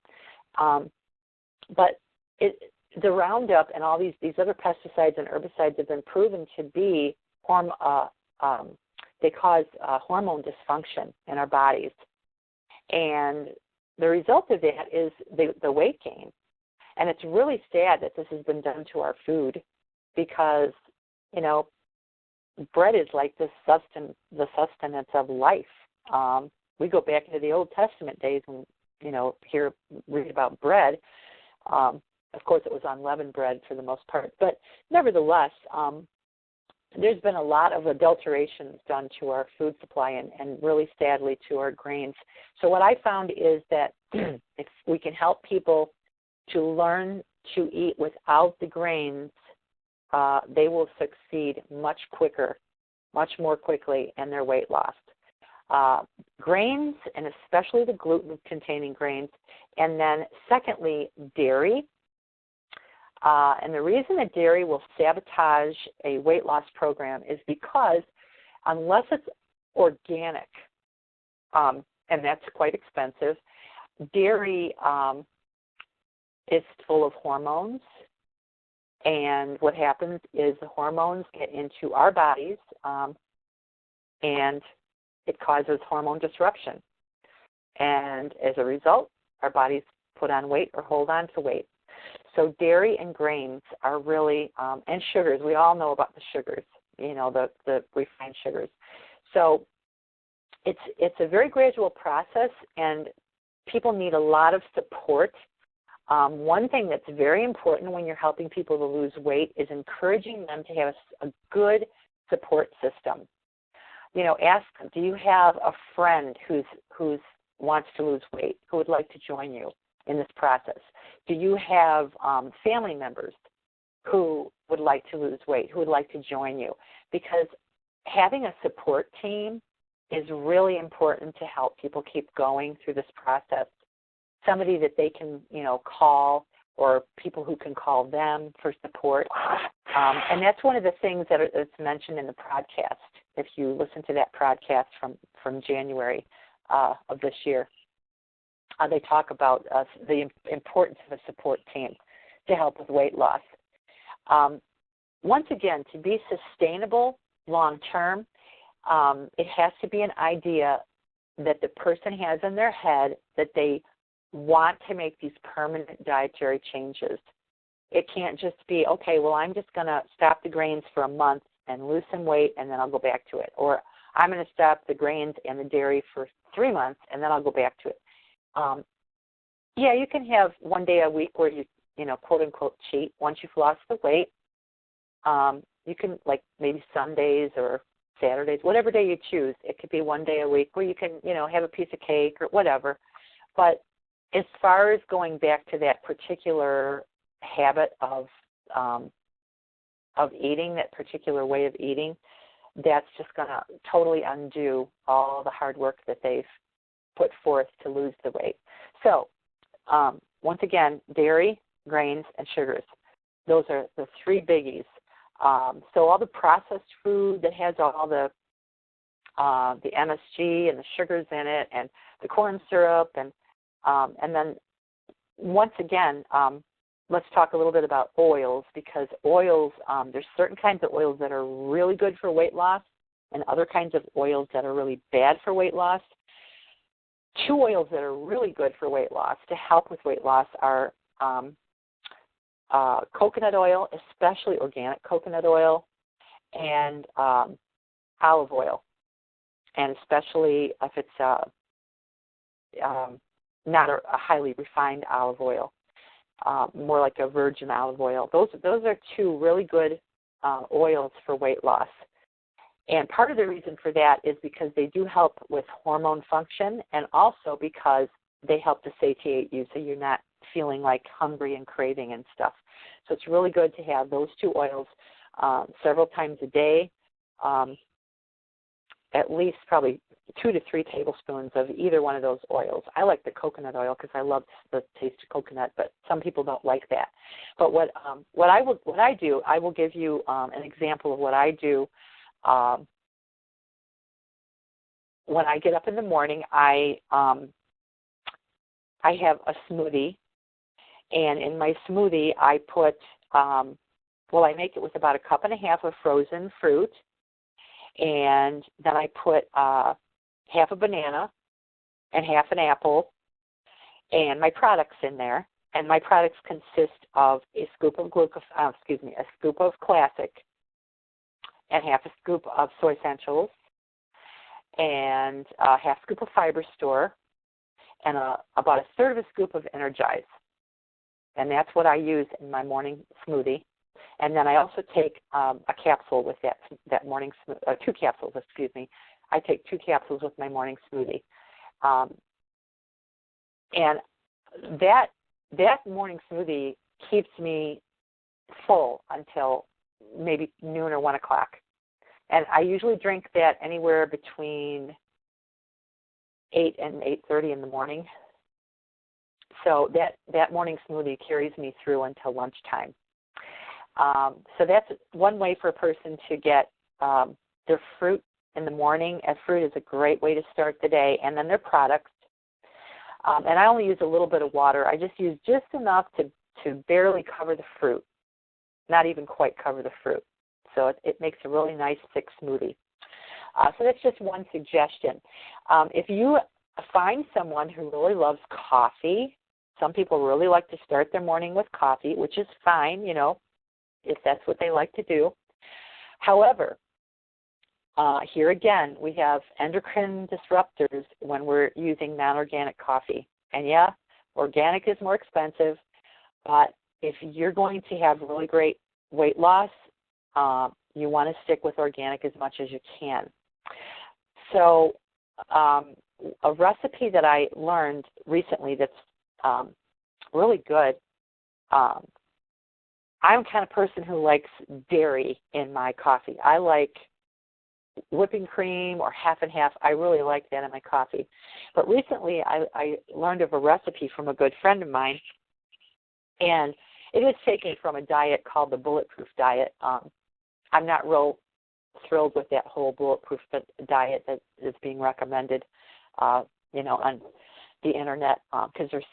But the Roundup and all these other pesticides and herbicides have been proven to be they cause hormone dysfunction in our bodies. And the result of that is the weight gain. And it's really sad that this has been done to our food, because, bread is like the sustenance of life. We go back into the Old Testament days and, read about bread. Of course, it was unleavened bread for the most part. But nevertheless, there's been a lot of adulterations done to our food supply and really sadly to our grains. So what I found is that if we can help people to learn to eat without the grains, they will succeed much quicker, much more quickly in their weight loss. Grains, and especially the gluten-containing grains, and then secondly, dairy. And the reason that dairy will sabotage a weight loss program is because unless it's organic, and that's quite expensive, dairy is full of hormones. And what happens is the hormones get into our bodies, and it causes hormone disruption. And as a result, our bodies put on weight or hold on to weight. So dairy and grains are really, and sugars, we all know about the sugars, the refined sugars. So it's a very gradual process, and people need a lot of support. One thing that's very important when you're helping people to lose weight is encouraging them to have a good support system. ask them, do you have a friend who's wants to lose weight, who would like to join you in this process? Do you have family members who would like to lose weight, who would like to join you? Because having a support team is really important to help people keep going through this process. Somebody that they can, call, or people who can call them for support. And that's one of the things that's mentioned in the podcast, if you listen to that podcast from January of this year. They talk about the importance of a support team to help with weight loss. Once again, to be sustainable long-term, it has to be an idea that the person has in their head that they want to make these permanent dietary changes. It can't just be, okay, well, I'm just going to stop the grains for a month and lose some weight, and then I'll go back to it. Or I'm going to stop the grains and the dairy for 3 months, and then I'll go back to it. Yeah, you can have one day a week where you quote unquote cheat once you've lost the weight. You can, like, maybe Sundays or Saturdays, whatever day you choose. It could be one day a week where you can, have a piece of cake or whatever. But as far as going back to that particular habit of eating, that particular way of eating, that's just going to totally undo all the hard work that they've put forth to lose the weight. So, once again, dairy, grains, and sugars. Those are the 3 biggies. So all the processed food that has all the MSG and the sugars in it, and the corn syrup, and then once again, let's talk a little bit about oils, because oils, there's certain kinds of oils that are really good for weight loss, and other kinds of oils that are really bad for weight loss. 2 oils that are really good for weight loss to help with weight loss are coconut oil, especially organic coconut oil, and olive oil, and especially if it's not a highly refined olive oil, more like a virgin olive oil. Those are 2 really good oils for weight loss. And part of the reason for that is because they do help with hormone function, and also because they help to satiate you so you're not feeling like hungry and craving and stuff. So it's really good to have those 2 oils several times a day, at least probably 2 to 3 tablespoons of either one of those oils. I like the coconut oil because I love the taste of coconut, but some people don't like that. But what I do, I will give you an example of what I do. When I get up in the morning, I have a smoothie, and in my smoothie I put, I make it with about 1.5 cups of frozen fruit, and then I put half a banana and half an apple, and my products in there. And my products consist of a scoop of classic, and half a scoop of soy essentials, and a half scoop of fiber store, and about 1/3 of a scoop of Energize. And that's what I use in my morning smoothie. And then I also take a capsule with that morning, 2 capsules, excuse me. I take 2 capsules with my morning smoothie. And that morning smoothie keeps me full until maybe noon or 1 o'clock. And I usually drink that anywhere between 8 and 8:30 in the morning. So that morning smoothie carries me through until lunchtime. So that's one way for a person to get their fruit in the morning. And fruit is a great way to start the day. And then their products. And I only use a little bit of water. I just use just enough to barely cover the fruit, not even quite cover the fruit. So it makes a really nice thick smoothie. So that's just one suggestion. If you find someone who really loves coffee, some people really like to start their morning with coffee, which is fine, if that's what they like to do. However, here again, we have endocrine disruptors when we're using non-organic coffee. And yeah, organic is more expensive, but if you're going to have really great weight loss, you want to stick with organic as much as you can. So a recipe that I learned recently that's really good, I'm the kind of person who likes dairy in my coffee. I like whipping cream or half and half. I really like that in my coffee. But recently I learned of a recipe from a good friend of mine, and it is taken from a diet called the Bulletproof Diet. I'm not real thrilled with that whole Bulletproof diet that is being recommended, on the internet, because there's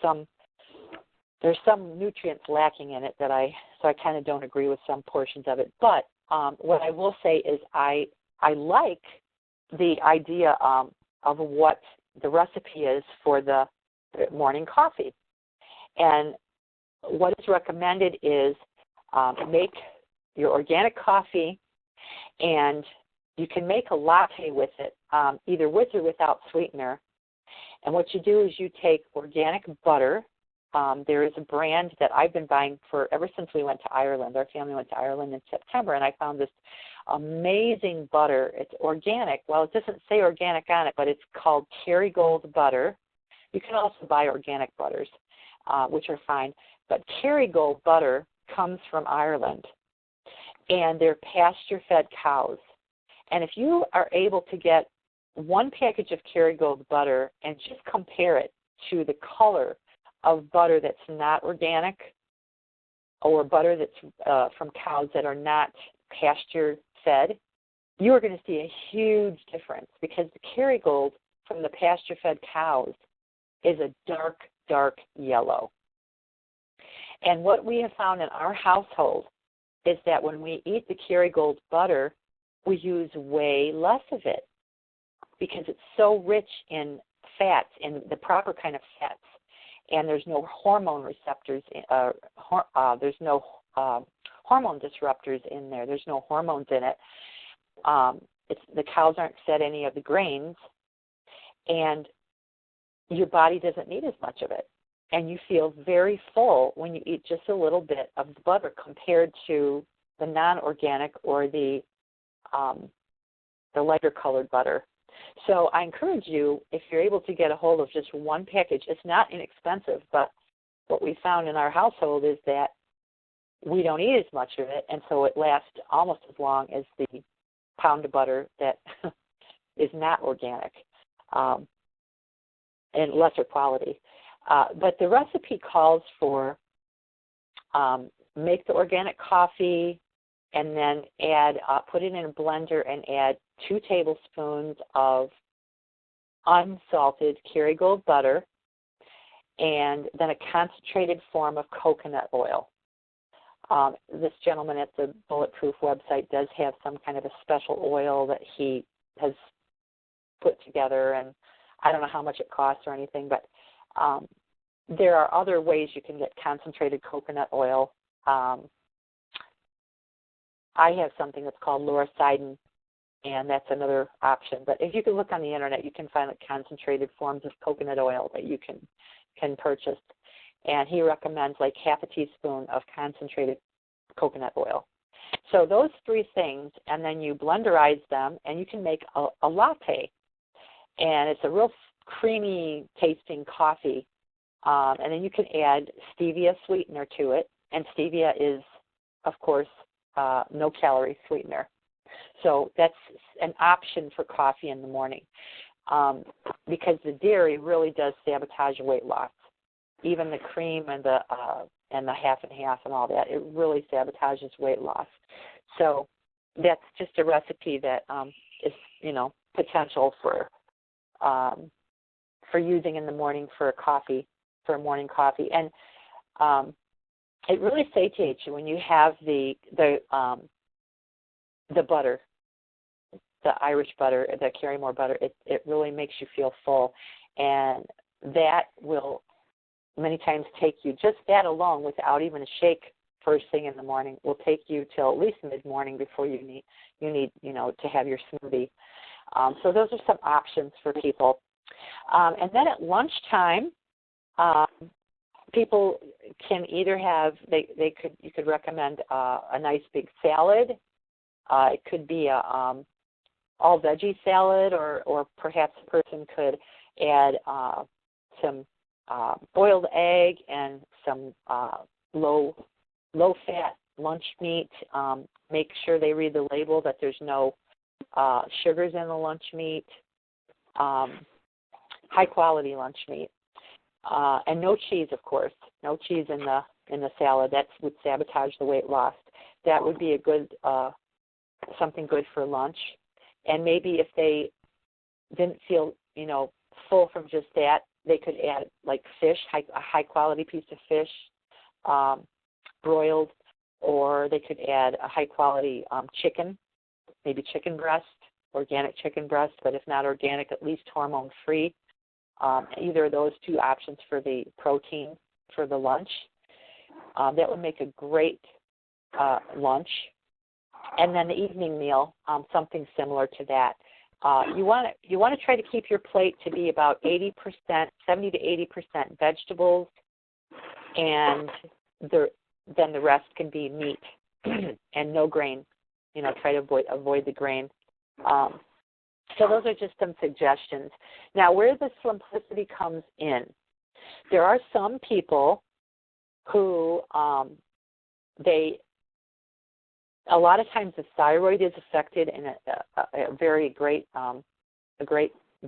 some nutrients lacking in it so I kind of don't agree with some portions of it. But what I will say is I like the idea of what the recipe is for the morning coffee. And what is recommended is make your organic coffee, and you can make a latte with it, either with or without sweetener. And what you do is you take organic butter. There is a brand that I've been buying ever since we went to Ireland. Our family went to Ireland in September, and I found this amazing butter. It's organic. Well, it doesn't say organic on it, but it's called Kerrygold butter. You can also buy organic butters, which are fine. But Kerrygold butter comes from Ireland, and they're pasture-fed cows. And if you are able to get one package of Kerrygold butter and just compare it to the color of butter that's not organic, or butter that's from cows that are not pasture-fed, you are going to see a huge difference, because the Kerrygold from the pasture-fed cows is a dark, dark yellow. And what we have found in our household is that when we eat the Kerrygold butter, we use way less of it, because it's so rich in fats, in the proper kind of fats. And there's no hormone receptors, there's no hormone disruptors in there. There's no hormones in it. The cows aren't fed any of the grains, and your body doesn't need as much of it. And you feel very full when you eat just a little bit of the butter compared to the non-organic or the lighter colored butter. So I encourage you, if you're able to get a hold of just one package, it's not inexpensive, but what we found in our household is that we don't eat as much of it, and so it lasts almost as long as the pound of butter that is not organic, and lesser quality. But the recipe calls for make the organic coffee, and then put it in a blender and add 2 tablespoons of unsalted Kerrygold butter, and then a concentrated form of coconut oil. This gentleman at the Bulletproof website does have some kind of a special oil that he has put together, and I don't know how much it costs or anything, but there are other ways you can get concentrated coconut oil. I have something that's called lauricidin, and that's another option. But if you can look on the internet, you can find concentrated forms of coconut oil that you can purchase. And he recommends like half a teaspoon of concentrated coconut oil. So those 3 things, and then you blenderize them, and you can make a latte. And it's a real creamy tasting coffee. And then you can add stevia sweetener to it. And stevia is, of course, no-calorie sweetener. So that's an option for coffee in the morning, because the dairy really does sabotage weight loss. Even the cream and the half and half and all that, it really sabotages weight loss. So that's just a recipe that is, potential for using in the morning for a morning coffee. And it really satiates you when you have the butter, the Irish butter, the Kerrymore butter. It really makes you feel full, and that will many times take you, just that alone, without even a shake first thing in the morning, will take you till at least mid-morning before you need to have your smoothie. So those are some options for people. And then at lunchtime, people can either have you could recommend a nice big salad. It could be a all veggie salad, or perhaps a person could add some boiled egg and some low-fat lunch meat. Make sure they read the label that there's no sugars in the lunch meat. High-quality lunch meat, and no cheese, of course. No cheese in the salad. That would sabotage the weight loss. That would be a good something good for lunch. And maybe if they didn't feel full from just that, they could add like fish, a high-quality piece of fish, broiled, or they could add a high-quality chicken, maybe chicken breast, organic chicken breast, but if not organic, at least hormone-free. Either of those two options for the protein for the lunch. That would make a great lunch. And then the evening meal, something similar to that. You want to try to keep your plate to be about 80%, 70 to 80% vegetables, and then the rest can be meat and no grain. Try to avoid the grain. So those are just some suggestions. Now, where the simplicity comes in, there are some people who a lot of times the thyroid is affected, and a great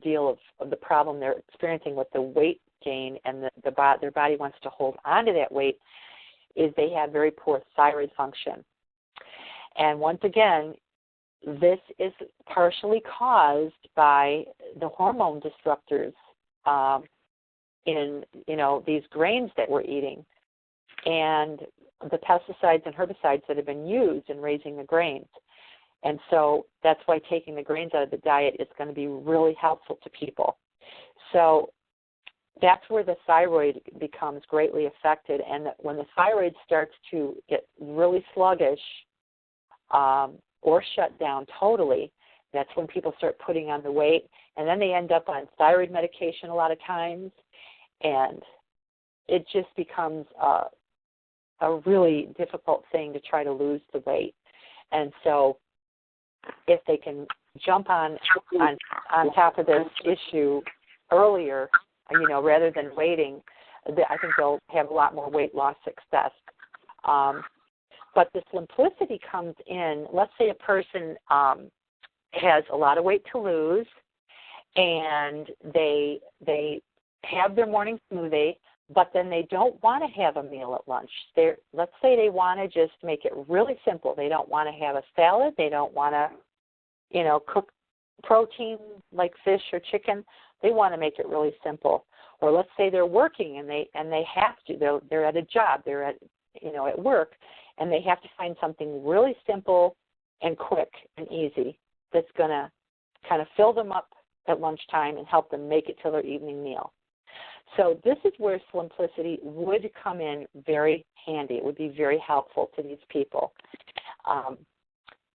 deal of the problem they're experiencing with the weight gain, and their body wants to hold on to that weight, is they have very poor thyroid function. And once again, this is partially caused by the hormone disruptors in these grains that we're eating, and the pesticides and herbicides that have been used in raising the grains. And so that's why taking the grains out of the diet is going to be really helpful to people. So that's where the thyroid becomes greatly affected, and when the thyroid starts to get really sluggish or shut down totally, that's when people start putting on the weight, and then they end up on thyroid medication a lot of times, and it just becomes a really difficult thing to try to lose the weight. And so if they can jump on top of this issue earlier, rather than waiting, I think they'll have a lot more weight loss success. But the simplicity comes in, let's say a person has a lot of weight to lose, and they have their morning smoothie, but then they don't want to have a meal at lunch. Let's say they want to just make it really simple. They don't want to have a salad. They don't want to, cook protein like fish or chicken. They want to make it really simple. Or let's say they're working and they have to. They're at a job. They're at work, and they have to find something really simple and quick and easy that's going to kind of fill them up at lunchtime and help them make it to their evening meal. So this is where simplicity would come in very handy. It would be very helpful to these people.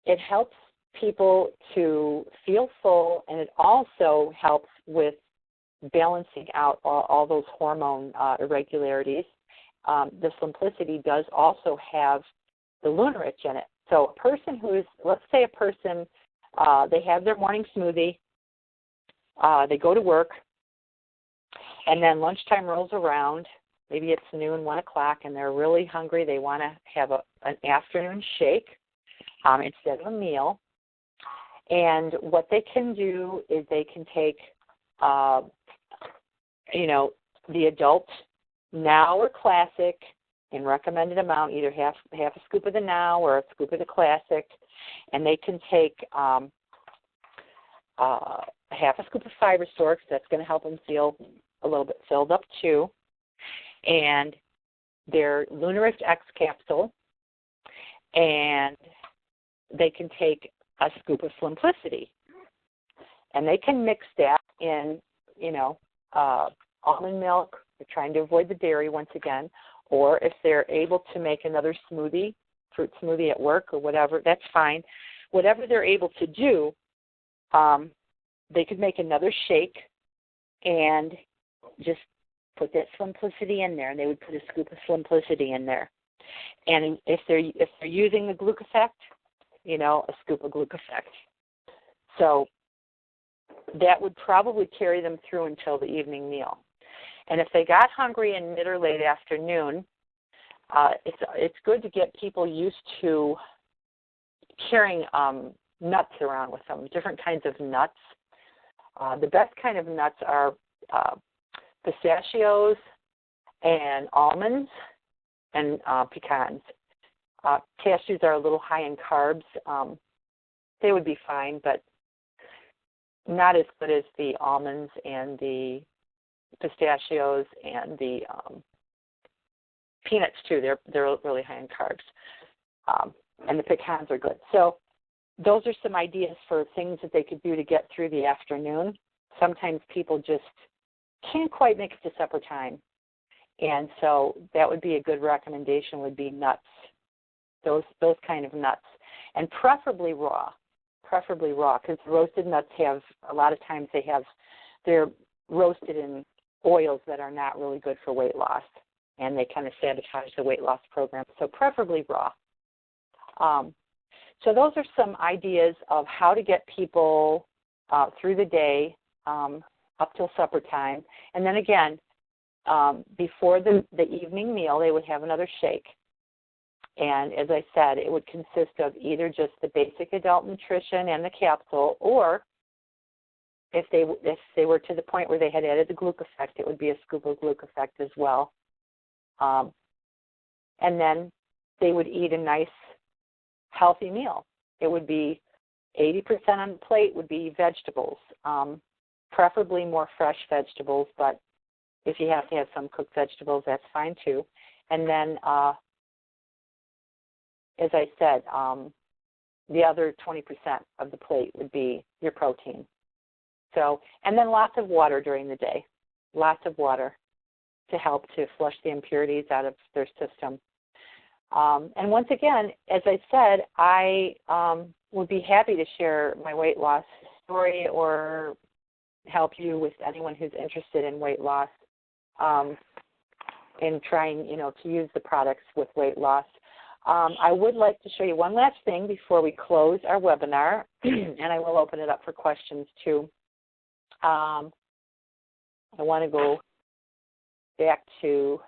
It helps people to feel full, and it also helps with balancing out all those hormone irregularities. The simplicity does also have the Lunarich in it. So a person let's say a person, they have their morning smoothie, they go to work, and then lunchtime rolls around. Maybe it's noon, 1 o'clock, and they're really hungry. They want to have an afternoon shake instead of a meal. And what they can do is they can take, the adult Now or Classic in recommended amount, either half a scoop of the Now or a scoop of the Classic, and they can take half a scoop of Fiber Store, because that's going to help them feel a little bit filled up too, and their Lunarich X capsule, and they can take a scoop of Simplicity, and they can mix that in, almond milk. They're trying to avoid the dairy once again, or if they're able to make another smoothie, fruit smoothie at work or whatever, that's fine. Whatever they're able to do, they could make another shake and just put that Simplicity in there, and they would put a scoop of Simplicity in there. And if they're using the Glucofect, a scoop of Glucofect. So that would probably carry them through until the evening meal. And if they got hungry in mid or late afternoon, it's good to get people used to carrying nuts around with them, different kinds of nuts. The best kind of nuts are pistachios and almonds and pecans. Cashews are a little high in carbs. They would be fine, but not as good as the almonds and the pistachios and the peanuts too. They're really high in carbs, and the pecans are good. So those are some ideas for things that they could do to get through the afternoon. Sometimes people just can't quite make it to supper time, and so that would be a good recommendation. Would be nuts, those kind of nuts, and preferably raw. Because roasted nuts have, a lot of times they're roasted in oils that are not really good for weight loss, and they kind of sabotage the weight loss program. So preferably raw. So those are some ideas of how to get people through the day up till supper time. And then again, before the evening meal, they would have another shake. And as I said, it would consist of either just the basic adult nutrition and the capsule, or if they were to the point where they had added the Glucofect, it would be a scoop of Glucofect as well. And then they would eat a nice, healthy meal. It would be 80% on the plate would be vegetables, preferably more fresh vegetables, but if you have to have some cooked vegetables, that's fine too. And then as I said, the other 20% of the plate would be your protein. So, and then lots of water during the day, lots of water to help to flush the impurities out of their system. And once again, as I said, I would be happy to share my weight loss story or help you with anyone who's interested in weight loss in trying, to use the products with weight loss. I would like to show you one last thing before we close our webinar, and I will open it up for questions too. I want to go back to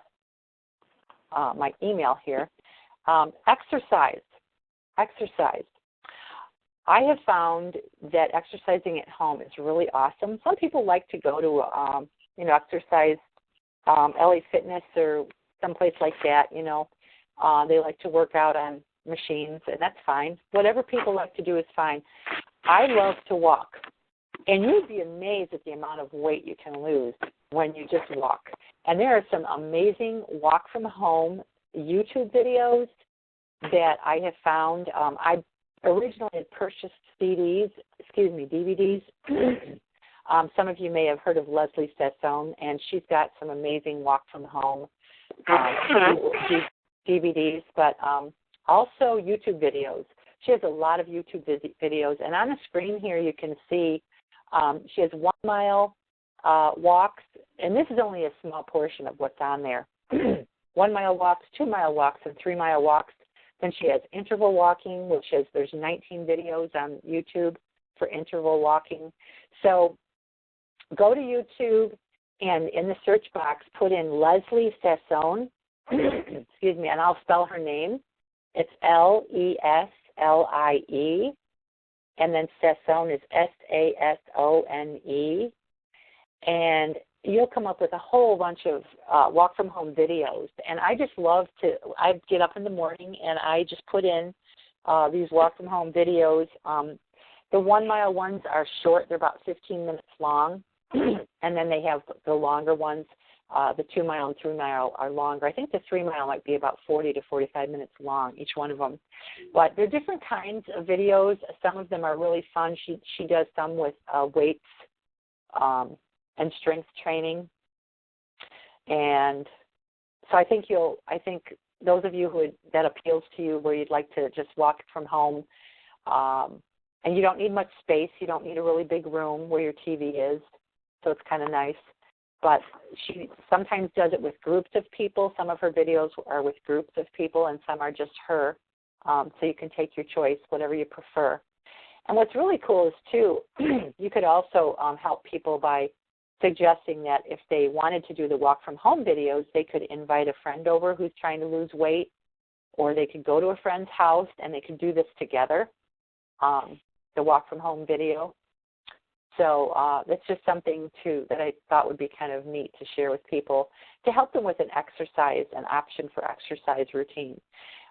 my email here. Exercise. I have found that exercising at home is really awesome. Some people like to go to, exercise, LA Fitness or someplace like that, They like to work out on machines, and that's fine. Whatever people like to do is fine. I love to walk, and you'd be amazed at the amount of weight you can lose when you just walk. And there are some amazing walk-from-home YouTube videos that I have found. I originally had purchased DVDs. Some of you may have heard of Leslie Sassone, and she's got some amazing walk-from-home DVDs, but also YouTube videos. She has a lot of YouTube videos, and on the screen here you can see she has 1 mile walks, and this is only a small portion of what's on there. 1 mile walks, 2 mile walks, and 3 mile walks. Then she has interval walking, which is, there's 19 videos on YouTube for interval walking. So go to YouTube and in the search box put in Leslie Sassone, excuse me, and I'll spell her name. It's Leslie, and then Sassone is Sassone, and you'll come up with a whole bunch of walk-from-home videos. And I just love to, I get up in the morning and I just put in these walk-from-home videos. The 1 mile ones are short. They're about 15 minutes long. And then they have the longer ones. The 2 mile and 3 mile are longer. I think the 3 mile might be about 40 to 45 minutes long, each one of them. But they're different kinds of videos. Some of them are really fun. She does some with weights and strength training. And so I think those of you that appeals to you, where you'd like to just walk from home, and you don't need much space. You don't need a really big room where your TV is, so it's kind of nice. But she sometimes does it with groups of people. Some of her videos are with groups of people, and some are just her. So you can take your choice, whatever you prefer. And what's really cool is, too, you could also help people by suggesting that if they wanted to do the walk from home videos, they could invite a friend over who's trying to lose weight, or they could go to a friend's house and they could do this together, the walk from home video. So that's just something that I thought would be kind of neat to share with people to help them with an option for exercise routine.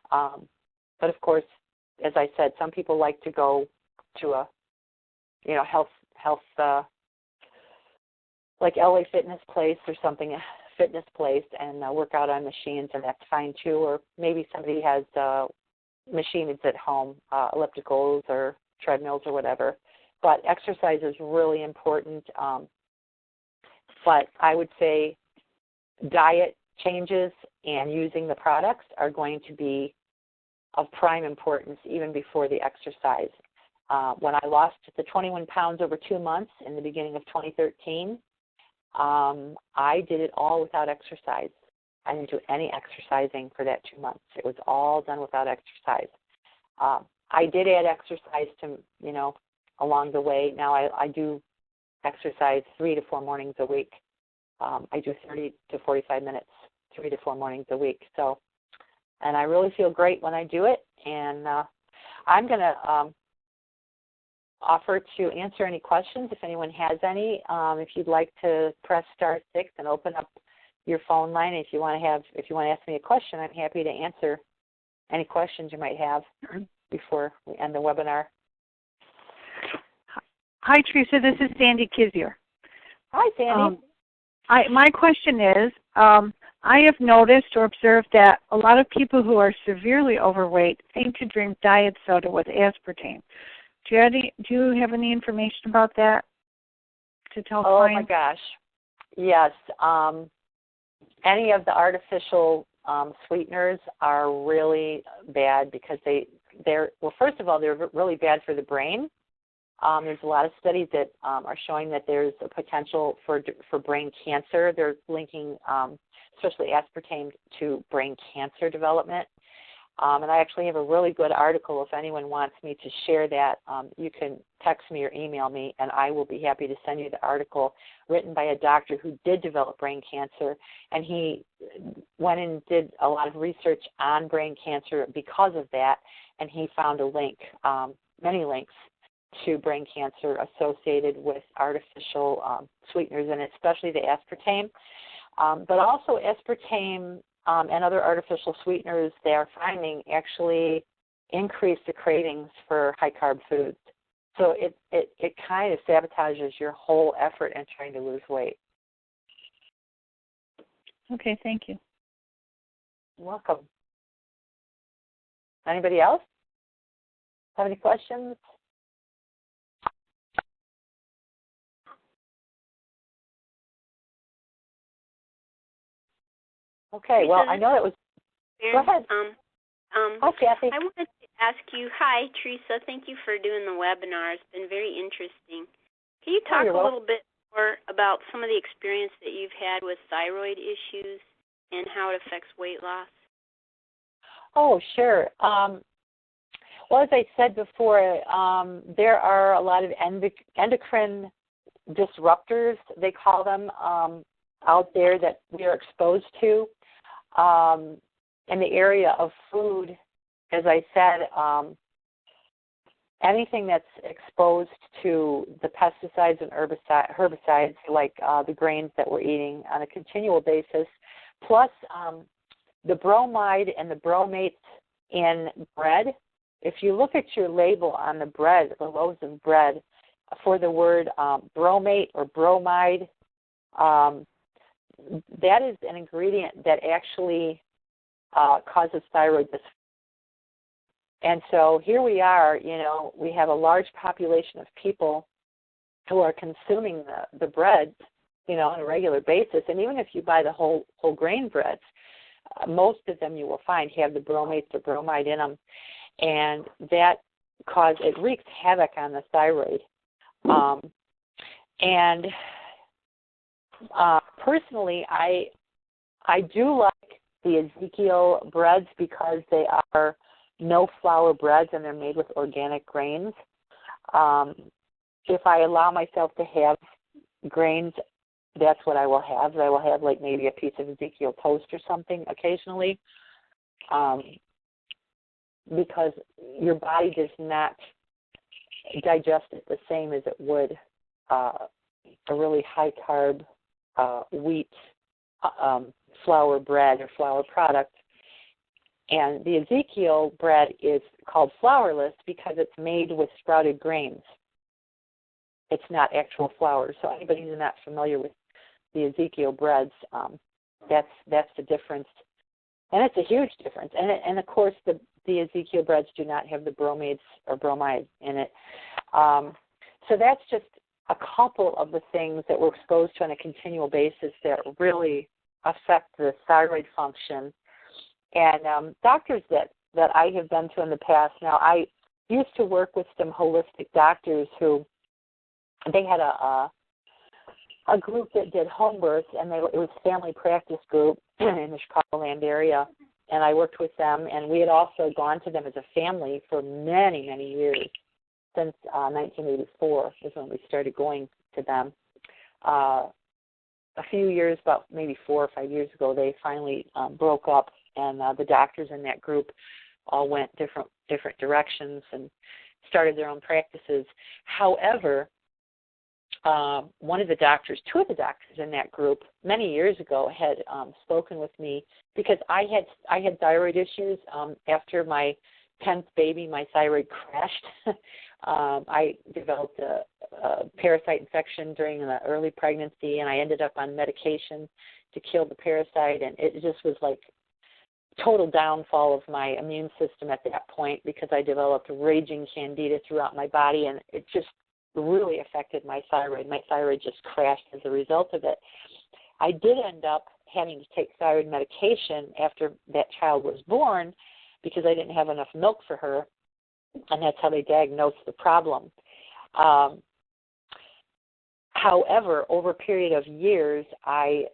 But of course, as I said, some people like to go to a, health like LA Fitness place or something, a fitness place, and work out on machines, and that's fine too. Or maybe somebody has machines at home, ellipticals or treadmills or whatever. But exercise is really important. But I would say diet changes and using the products are going to be of prime importance even before the exercise. When I lost the 21 pounds over 2 months in the beginning of 2013, I did it all without exercise. I didn't do any exercising for that 2 months. It was all done without exercise. I did add exercise to, along the way. Now I do exercise 3 to 4 mornings a week. I do 30 to 45 minutes, 3 to 4 mornings a week. So, and I really feel great when I do it. And I'm going to offer to answer any questions if anyone has any. If you'd like to press *6 and open up your phone line, if you want to ask me a question, I'm happy to answer any questions you might have before we end the webinar. Hi, Teresa. This is Sandy Kizier. Hi, Sandy. My question is, I have noticed or observed that a lot of people who are severely overweight seem to drink diet soda with aspartame. Do you have any information about that to tell clients? Oh, my gosh. Yes. Any of the artificial sweeteners are really bad because first of all, they're really bad for the brain. There's a lot of studies that are showing that there's a potential for brain cancer. They're linking, especially aspartame, to brain cancer development. And I actually have a really good article. If anyone wants me to share that, you can text me or email me, and I will be happy to send you the article written by a doctor who did develop brain cancer. And he went and did a lot of research on brain cancer because of that, and he found a link, many links, to brain cancer associated with artificial sweeteners, and especially the aspartame. But also aspartame and other artificial sweeteners, they are finding actually increase the cravings for high-carb foods. So it kind of sabotages your whole effort in trying to lose weight. Okay, thank you. You're welcome. Anybody else have any questions? Okay, well, I know that was... Go ahead. Hi, Kathy. I wanted to ask you, hi, Teresa. Thank you for doing the webinar. It's been very interesting. Can you talk a little bit more about some of the experience that you've had with thyroid issues and how it affects weight loss? Oh, sure. Well, as I said before, there are a lot of endocrine disruptors, they call them, out there that we are exposed to. In the area of food, as I said, anything that's exposed to the pesticides and herbicides, like the grains that we're eating on a continual basis, plus the bromide and the bromates in bread. If you look at your label on the bread, the loaves of bread, for the word bromate or bromide, that is an ingredient that actually causes thyroid dysfunction. And so here we are, we have a large population of people who are consuming the breads, on a regular basis. And even if you buy the whole grain breads, most of them you will find have the bromates or bromide in them. And that it wreaks havoc on the thyroid. Personally, I do like the Ezekiel breads because they are no flour breads and they're made with organic grains. If I allow myself to have grains, that's what I will have. I will have like maybe a piece of Ezekiel toast or something occasionally, because your body does not digest it the same as it would a really high-carb wheat flour bread or flour product. And the Ezekiel bread is called flourless because it's made with sprouted grains. It's not actual flour. So anybody who's not familiar with the Ezekiel breads, that's the difference. And it's a huge difference. And of course, the Ezekiel breads do not have the bromates or bromide in it. So that's just a couple of the things that we're exposed to on a continual basis that really affect the thyroid function. And doctors that I have been to in the past, now I used to work with some holistic doctors who, they had a group that did home births, and it was a family practice group in the Chicagoland area, and I worked with them, and we had also gone to them as a family for many, many years. Since 1984 is when we started going to them. A few years, about maybe 4 or 5 years ago, they finally broke up, and the doctors in that group all went different directions and started their own practices. However, two of the doctors in that group many years ago had spoken with me because I had thyroid issues. After my 10th baby, my thyroid crashed. I developed a parasite infection during the early pregnancy, and I ended up on medication to kill the parasite, and it just was like total downfall of my immune system at that point because I developed raging candida throughout my body, and it just really affected my thyroid. My thyroid just crashed as a result of it. I did end up having to take thyroid medication after that child was born because I didn't have enough milk for her, and that's how they diagnosed the problem. However, over a period of years, I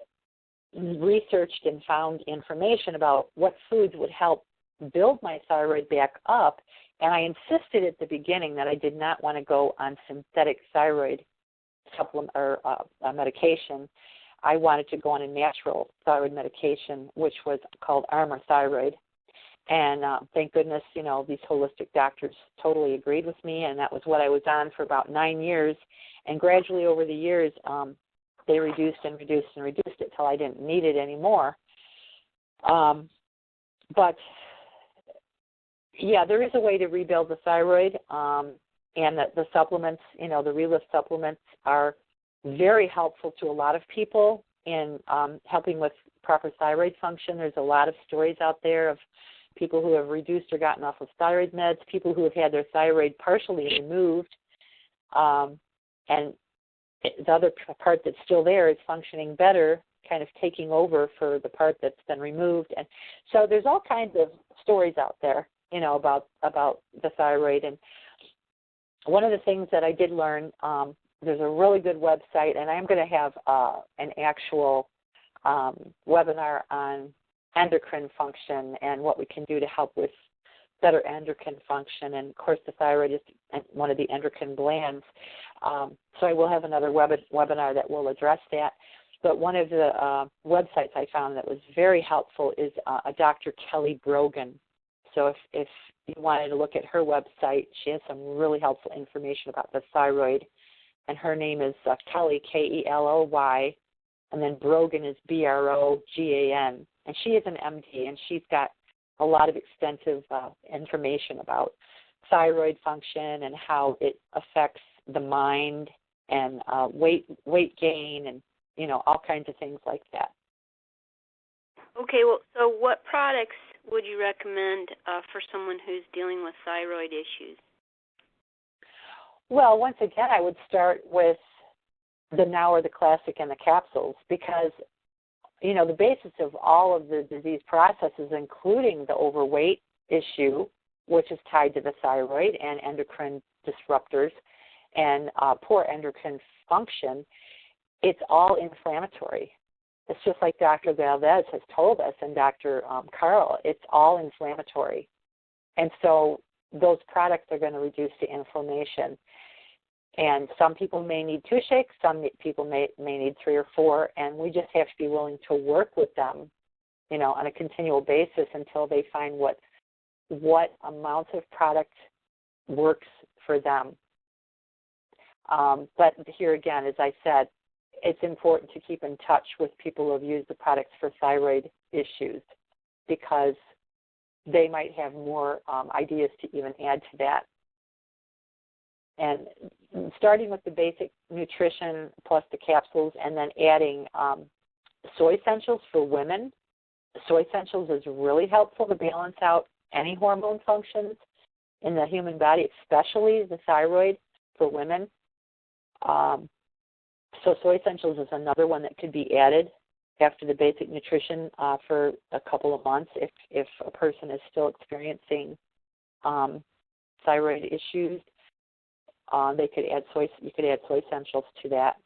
researched and found information about what foods would help build my thyroid back up, and I insisted at the beginning that I did not want to go on synthetic thyroid supplement or medication. I wanted to go on a natural thyroid medication, which was called Armour Thyroid. And thank goodness, these holistic doctors totally agreed with me, and that was what I was on for about 9 years. And gradually over the years, they reduced it till I didn't need it anymore. But, yeah, there is a way to rebuild the thyroid, and the supplements, the Reliv supplements are very helpful to a lot of people in helping with proper thyroid function. There's a lot of stories out there of people who have reduced or gotten off of thyroid meds, people who have had their thyroid partially removed, and the other part that's still there is functioning better, kind of taking over for the part that's been removed. And so there's all kinds of stories out there, about the thyroid. And one of the things that I did learn, there's a really good website, and I'm going to have an actual webinar on endocrine function and what we can do to help with better endocrine function. And, of course, the thyroid is one of the endocrine glands. So I will have another webinar that will address that. But one of the websites I found that was very helpful is a Dr. Kelly Brogan. So if you wanted to look at her website, she has some really helpful information about the thyroid. And her name is Kelly, Kelloy, and then Brogan is Brogan. And she is an MD, and she's got a lot of extensive information about thyroid function and how it affects the mind and weight gain and, all kinds of things like that. Okay, well, so what products would you recommend for someone who's dealing with thyroid issues? Well, once again, I would start with the Now or the Classic and the capsules because, the basis of all of the disease processes, including the overweight issue, which is tied to the thyroid and endocrine disruptors and poor endocrine function, it's all inflammatory. It's just like Dr. Valdez has told us and Dr. Carl, it's all inflammatory. And so those products are going to reduce the inflammation. And some people may need 2 shakes, some people may need 3 or 4, and we just have to be willing to work with them, on a continual basis until they find what amount of product works for them. But here again, as I said, it's important to keep in touch with people who have used the products for thyroid issues because they might have more ideas to even add to that. And starting with the basic nutrition plus the capsules and then adding soy essentials for women. Soy essentials is really helpful to balance out any hormone functions in the human body, especially the thyroid for women. So soy essentials is another one that could be added after the basic nutrition for a couple of months if a person is still experiencing thyroid issues. You could add soy essentials to that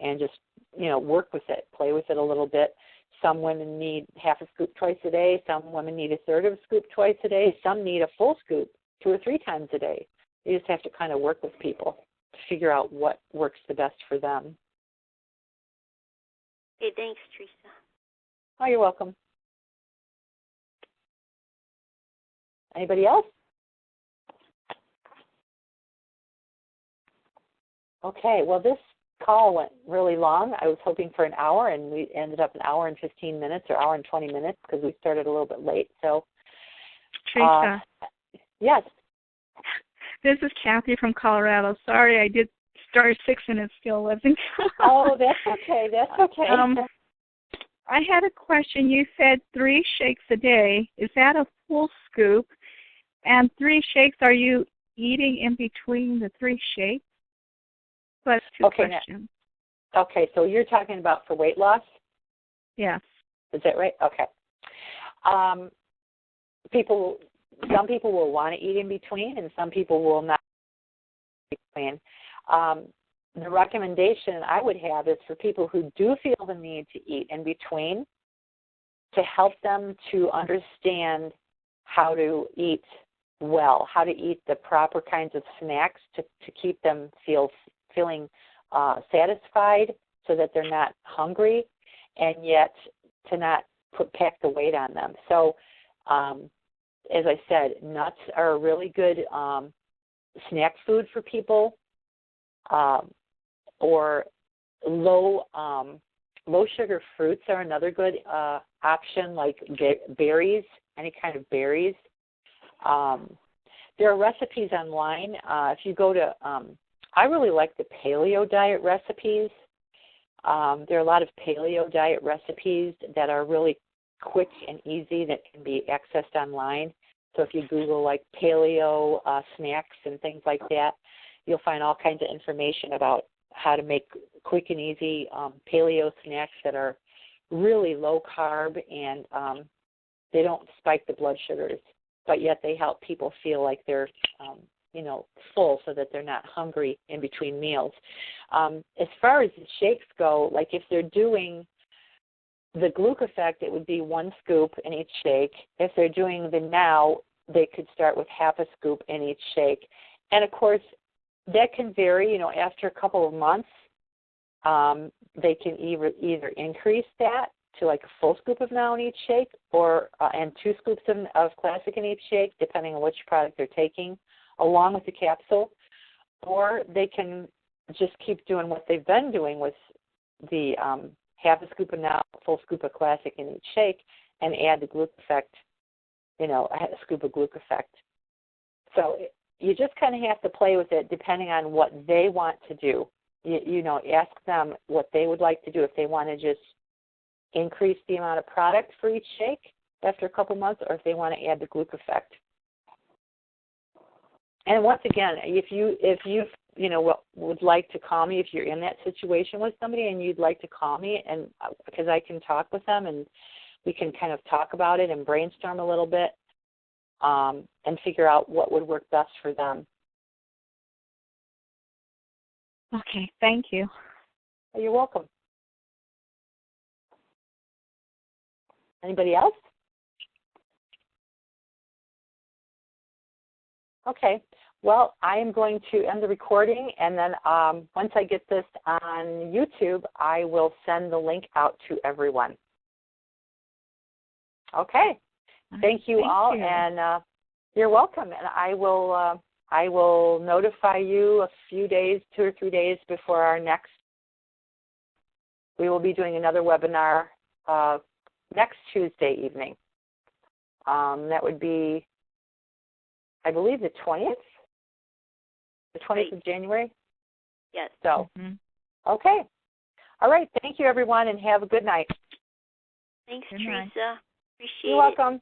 and just, work with it, play with it a little bit. Some women need half a scoop twice a day. Some women need a third of a scoop twice a day. Some need a full scoop 2 or 3 times a day. You just have to kind of work with people to figure out what works the best for them. Okay, thanks, Teresa. Oh, you're welcome. Anybody else? Okay, well, this call went really long. I was hoping for an hour, and we ended up an hour and 15 minutes or hour and 20 minutes because we started a little bit late. So, Teresa. Yes. This is Kathy from Colorado. Sorry, I did start 6 and it still wasn't. Oh, that's okay. That's okay. I had a question. You said 3 shakes a day. Is that a full scoop? And 3 shakes, are you eating in between the 3 shakes? That's 2 questions. Okay, so you're talking about for weight loss? Yes. Is that right? Okay. Some people will want to eat in between, and some people will not eat in between. The recommendation I would have is for people who do feel the need to eat in between to help them to understand how to eat well, how to eat the proper kinds of snacks to keep them feeling satisfied so that they're not hungry and yet to not pack the weight on them. So, as I said, nuts are a really good snack food for people, or low sugar fruits are another good option, like berries, any kind of berries. There are recipes online. If you go to, I really like the paleo diet recipes. There are a lot of paleo diet recipes that are really quick and easy that can be accessed online. So if you Google like paleo snacks and things like that, you'll find all kinds of information about how to make quick and easy paleo snacks that are really low carb and they don't spike the blood sugars, but yet they help people feel like they're full so that they're not hungry in between meals. As far as the shakes go, like if they're doing the Glucofect, it would be 1 scoop in each shake. If they're doing the Now, they could start with half a scoop in each shake. And, of course, that can vary. After a couple of months, they can either increase that to like a full scoop of Now in each shake or and 2 scoops of Classic in each shake, depending on which product they're taking, along with the capsule. Or they can just keep doing what they've been doing with the half a scoop of Now, full scoop of Classic in each shake, and add the Glucofect, a scoop of Glucofect. So you just kind of have to play with it depending on what they want to do. Ask them what they would like to do. If they want to just increase the amount of product for each shake after a couple months, or if they want to add the Glucofect. And once again, if you would like to call me, if you're in that situation with somebody and you'd like to call me, and because I can talk with them and we can kind of talk about it and brainstorm a little bit and figure out what would work best for them. Okay, thank you. You're welcome. Anybody else? Okay. Well, I am going to end the recording, and then once I get this on YouTube, I will send the link out to everyone. Okay. Thank you all, and you're welcome. And I will notify you a few days, 2 or 3 days before our next. We will be doing another webinar next Tuesday evening. That would be, I believe, the 20th. The 20th of January? Yes. So, okay. All right. Thank you, everyone, and have a good night. Thanks, Teresa. Appreciate it. You're welcome.